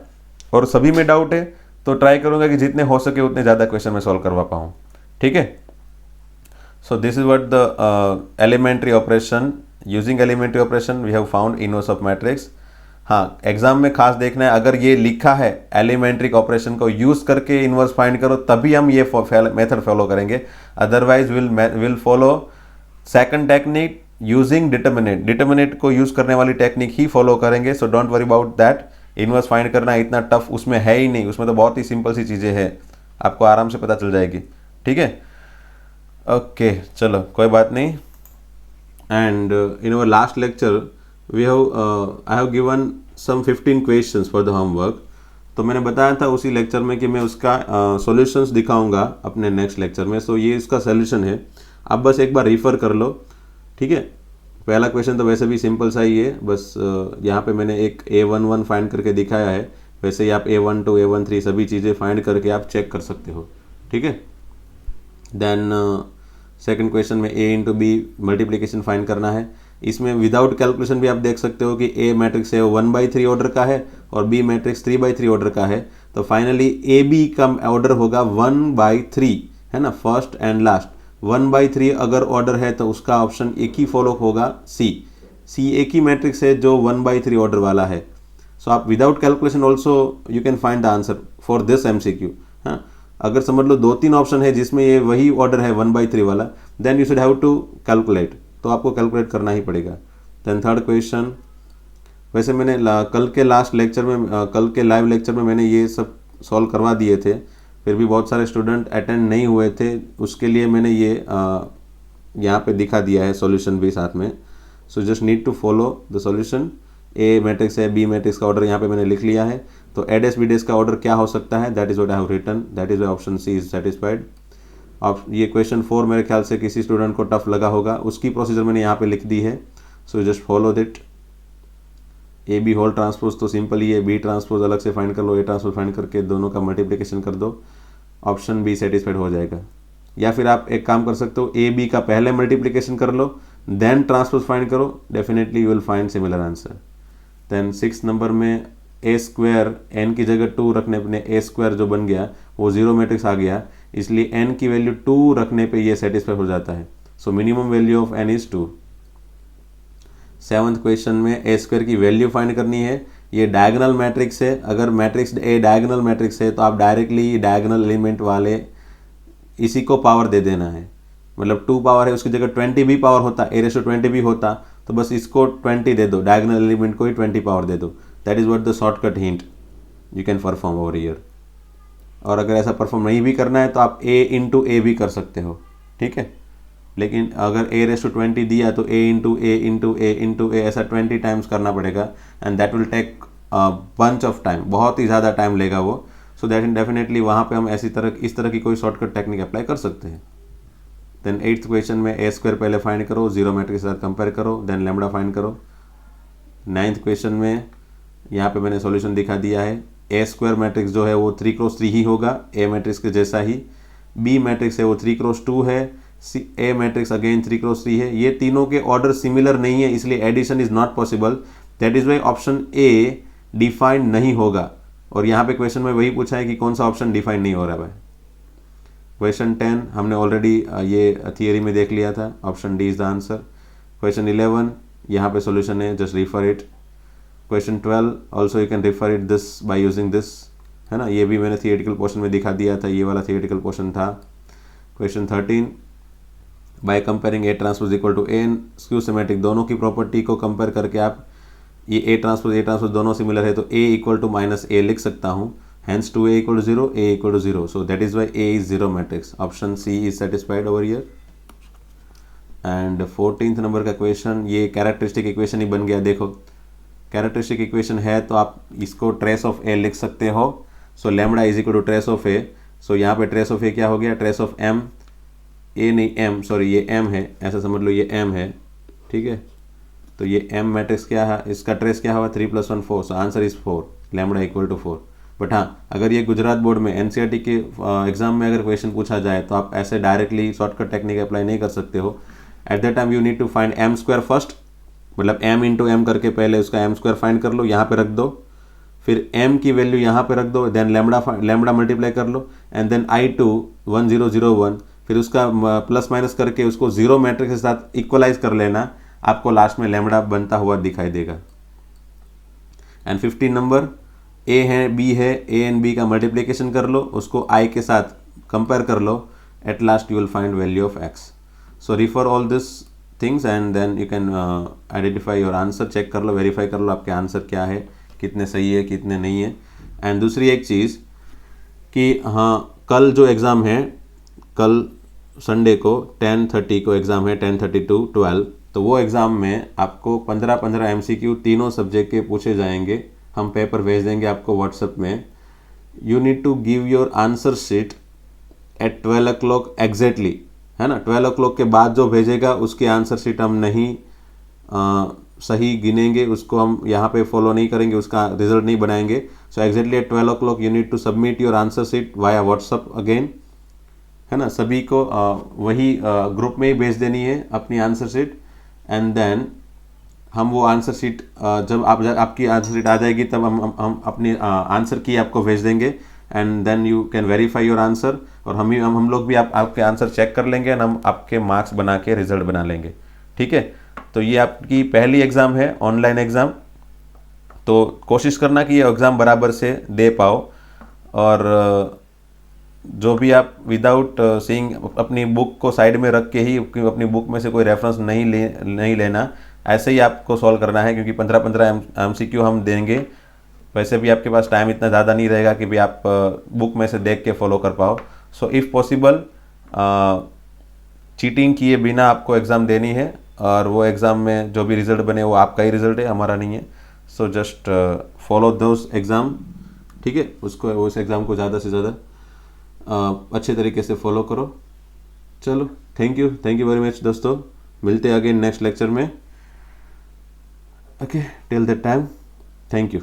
और सभी में डाउट है तो ट्राई करूंगा कि जितने हो सके उतने ज़्यादा क्वेश्चन मैं सॉल्व करवा पाऊँ। ठीक है, So this is what the elementary operation, using elementary operation we have found inverse of matrix. हाँ, एग्जाम में खास देखना है, अगर ये लिखा है एलिमेंट्री ऑपरेशन को यूज करके इनवर्स फाइंड करो तभी हम ये मेथड फॉलो करेंगे, otherwise will follow second technique using determinate को यूज करने वाली टेक्निक ही फॉलो करेंगे. So don't worry about that. Inverse find करना इतना टफ उसमें है ही नहीं, उसमें तो बहुत ही सिंपल सी चीज़ें हैं, आपको आराम से पता चल जाएगी. ठीक है, ओके, चलो कोई बात नहीं. And in our last lecture we have I have given some 15 questions for the homework. तो मैंने बताया था उसी लेक्चर में कि मैं उसका सॉल्यूशंस दिखाऊंगा अपने नेक्स्ट लेक्चर में. सो ये इसका सॉल्यूशन है, आप बस एक बार रेफर कर लो. ठीक है, पहला क्वेश्चन तो वैसे भी सिंपल सा ही है, बस यहाँ पे मैंने एक A11 फाइंड करके दिखाया है, वैसे ही आप A12 A13 सभी चीज़ें फाइंड करके आप चेक कर सकते हो. ठीक है, देन सेकंड क्वेश्चन में A into B multiplication find करना है. इसमें विदाउट कैलकुलेशन भी आप देख सकते हो कि A मैट्रिक्स है 1/3 ऑर्डर का है और B मैट्रिक्स 3/3 ऑर्डर का है. तो फाइनली AB का ऑर्डर होगा 1/3, है ना, फर्स्ट एंड लास्ट. 1/3 अगर ऑर्डर है तो उसका ऑप्शन एक ही फॉलो होगा, सी एक ही मैट्रिक्स है जो 1/3 ऑर्डर वाला है. सो आप without calculation also you can find the answer for this MCQ. हाँ, अगर समझ लो 2-3 ऑप्शन है जिसमें ये वही ऑर्डर है 1/3 वाला, then you should have to calculate, तो आपको कैलकुलेट करना ही पड़ेगा. देन थर्ड क्वेश्चन, वैसे मैंने कल के लास्ट लेक्चर में, कल के लाइव लेक्चर में मैंने ये सब सॉल्व करवा दिए थे, फिर भी बहुत सारे स्टूडेंट अटेंड नहीं हुए थे, उसके लिए मैंने ये यहाँ पे दिखा दिया है सॉल्यूशन भी साथ में. So just need to follow the solution. A matrix है, बी मैट्रिक्स का ऑर्डर यहाँ पे मैंने लिख लिया है, तो ए डैश बी डैश का ऑर्डर क्या हो सकता है, that is what I have written, that is option C is satisfied. ये क्वेश्चन 4 मेरे ख्याल से किसी स्टूडेंट को टफ लगा होगा, उसकी प्रोसीजर मैंने यहाँ पे लिख दी है. So just follow that. A B whole transpose तो सिंपल ही है, बी ट्रांसपोज अलग से फाइंड कर लो, ए ट्रांसपोज फाइंड करके दोनों का मल्टीप्लिकेशन कर दो, ऑप्शन बी सेटिस्फाइड हो जाएगा. या फिर आप एक काम कर सकते हो, ए बी का पहले मल्टीप्लिकेशन कर लो, देन ट्रांसपोज फाइंड करो, definitely you will find similar answer. Then 6 number में ए स्क्वायर एन की जगह 2 रखने पे ए स्क्वायर जो बन गया वो जीरो मैट्रिक्स आ गया, इसलिए एन की वैल्यू 2 रखने पे ये सेटिस्फाई हो जाता है. So minimum value of N is 2. 7th question में ए स्क्वायर की वैल्यू फाइंड करनी है. ये डायगोनल मैट्रिक्स है, अगर मैट्रिक्स ए डायगोनल मैट्रिक्स है तो आप डायरेक्टली डायगोनल एलिमेंट वाले इसी को पावर दे देना है. मतलब 2 पावर है, उसकी जगह 20 भी पावर होता, A/20 भी होता, तो बस इसको 20 दे दो, डायगोनल एलिमेंट को ही 20 पावर दे दो. That is what the shortcut hint you can perform over here. और अगर ऐसा परफॉर्म नहीं भी करना है तो आप A इंटू ए भी कर सकते हो. ठीक है, लेकिन अगर A/20 दिया तो A into A into A into A ऐसा 20 टाइम्स करना पड़ेगा, and that will take bunch of time, बहुत ही ज़्यादा टाइम लेगा वो. सो दैट डेफिनेटली वहाँ पे हम इस तरह की कोई शॉर्टकट टेक्निक अप्लाई कर सकते हैं. देन 8th क्वेश्चन में ए स्क्वायर पहले फाइंड करो, जीरो मैट्रिक्स के साथ कंपेयर करो, देन लैम्डा फाइंड करो. 9th क्वेश्चन में यहाँ पे मैंने सॉल्यूशन दिखा दिया है. ए स्क्वायर मैट्रिक्स जो है वो 3x3 ही होगा, ए मैट्रिक्स के जैसा ही. बी मैट्रिक्स है वो 3x2 है, ए मैट्रिक्स अगेन 3x3 है. ये तीनों के ऑर्डर सिमिलर नहीं है, इसलिए addition is not possible. That is why option A defined नहीं होगा. और यहाँ पे क्वेश्चन में वही पूछा है कि कौन सा ऑप्शन डिफाइन नहीं हो रहा है. क्वेश्चन 10 हमने ऑलरेडी ये थियरी में देख लिया था, option D is the answer. Question 11 यहाँ पे सॉल्यूशन है, just refer it. Question 12 also you can refer it this by using this, है ना, ये भी मैंने थियोरेटिकल पोर्शन में दिखा दिया था, ये वाला थियोरेटिकल पोर्शन था. Question 13 by comparing A transpose equal to an skew symmetric, दोनों की प्रॉपर्टी को कंपेयर करके आप ये ए ट्रांसपोज दोनों सिमिलर है तो ए इक्वल टू माइनस ए लिख सकता हूँ. Hence 2a equal to 0, a equal to 0. So that is why a is zero matrix. Option C is satisfied over here. And 14th number का क्वेश्चन, ये characteristic equation ही बन गया. देखो कैरेक्टरिस्टिक इक्वेशन है तो आप इसको ट्रेस ऑफ ए लिख सकते हो. So lambda is equal to trace of A. So यहाँ पे ट्रेस ऑफ ए क्या हो गया, ट्रेस ऑफ एम, ए नहीं एम, सॉरी ये एम है, ऐसा समझ लो ये एम है. ठीक है, तो ये एम मैट्रिक्स क्या है, इसका ट्रेस क्या हुआ 3 + 1 4. So answer is 4, lambda equal to 4. But हाँ, अगर ये गुजरात बोर्ड में NCERT के एग्जाम में अगर क्वेश्चन पूछा जाए तो आप ऐसे डायरेक्टली शॉर्टकट टेक्निक अप्लाई नहीं कर सकते हो. At that time you need to find M square first, मतलब m इंटू एम करके पहले उसका एम स्क्वायर फाइंड कर लो, यहाँ पे रख दो, फिर m की वैल्यू यहाँ पे रख दो, देन लैम्बडा मल्टीप्लाई कर लो, एंड देन I2 1001 फिर उसका प्लस माइनस करके उसको जीरो मैट्रिक्स के साथ इक्वलाइज कर लेना, आपको लास्ट में लैम्बडा बनता हुआ दिखाई देगा। एंड 15 नंबर ए है बी है, ए एंड बी का मल्टीप्लिकेशन कर लो, उसको आई के साथ कंपेयर कर लो, at last you will find value of X. So refer all this things and then you can identify your answer, check कर लो, वेरीफाई कर लो आपके आंसर क्या है, कितने सही है कितने नहीं है। एंड दूसरी एक चीज़ कि हाँ, कल जो एग्ज़ाम है, कल संडे को 10:30 को एग्ज़ाम है, 10:30 to 12, तो वो एग्ज़ाम में आपको 15-15 MCQ तीनों सब्जेक्ट के पूछे जाएंगे। हम पेपर भेज देंगे आपको व्हाट्सएप में। You need to give your answer sheet at 12 o'clock exactly, है ना। 12 o'clock के बाद जो भेजेगा उसके आंसर शीट हम नहीं सही गिनेंगे, उसको हम यहाँ पे फॉलो नहीं करेंगे, उसका रिजल्ट नहीं बनाएंगे। So exactly at 12 o'clock you need to submit your answer sheet via WhatsApp again, है ना। सभी को वही ग्रुप में ही भेज देनी है अपनी आंसर शीट। एंड देन हम वो आंसर शीट जब आपकी आंसर शीट आ जाएगी तब हम अपनी आंसर की आपको भेज देंगे। And then you can verify your answer, और हम लोग भी आपके आंसर चेक कर लेंगे एंड हम आपके मार्क्स बना के रिजल्ट बना लेंगे, ठीक है। तो ये आपकी पहली एग्ज़ाम है, ऑनलाइन एग्ज़ाम, तो कोशिश करना कि ये एग्ज़ाम बराबर से दे पाओ। और जो भी आप विदाउट सीइंग अपनी बुक को साइड में रख के ही, अपनी बुक में से कोई रेफरेंस नहीं लेना, ऐसे ही आपको सॉल्व करना है, क्योंकि 15-15 MCQ हम देंगे। वैसे भी आपके पास टाइम इतना ज़्यादा नहीं रहेगा कि भी आप बुक में से देख के फॉलो कर पाओ। सो इफ़ पॉसिबल चीटिंग किए बिना आपको एग्ज़ाम देनी है, और वो एग्ज़ाम में जो भी रिज़ल्ट बने वो आपका ही रिज़ल्ट है, हमारा नहीं है। So just follow those exam, ठीक है। उसको उस एग्ज़ाम को ज़्यादा से ज़्यादा अच्छे तरीके से फॉलो करो। चलो, थैंक यू वेरी मच दोस्तों, मिलते हैं अगेन नेक्स्ट लेक्चर में। Okay, till that time, thank you.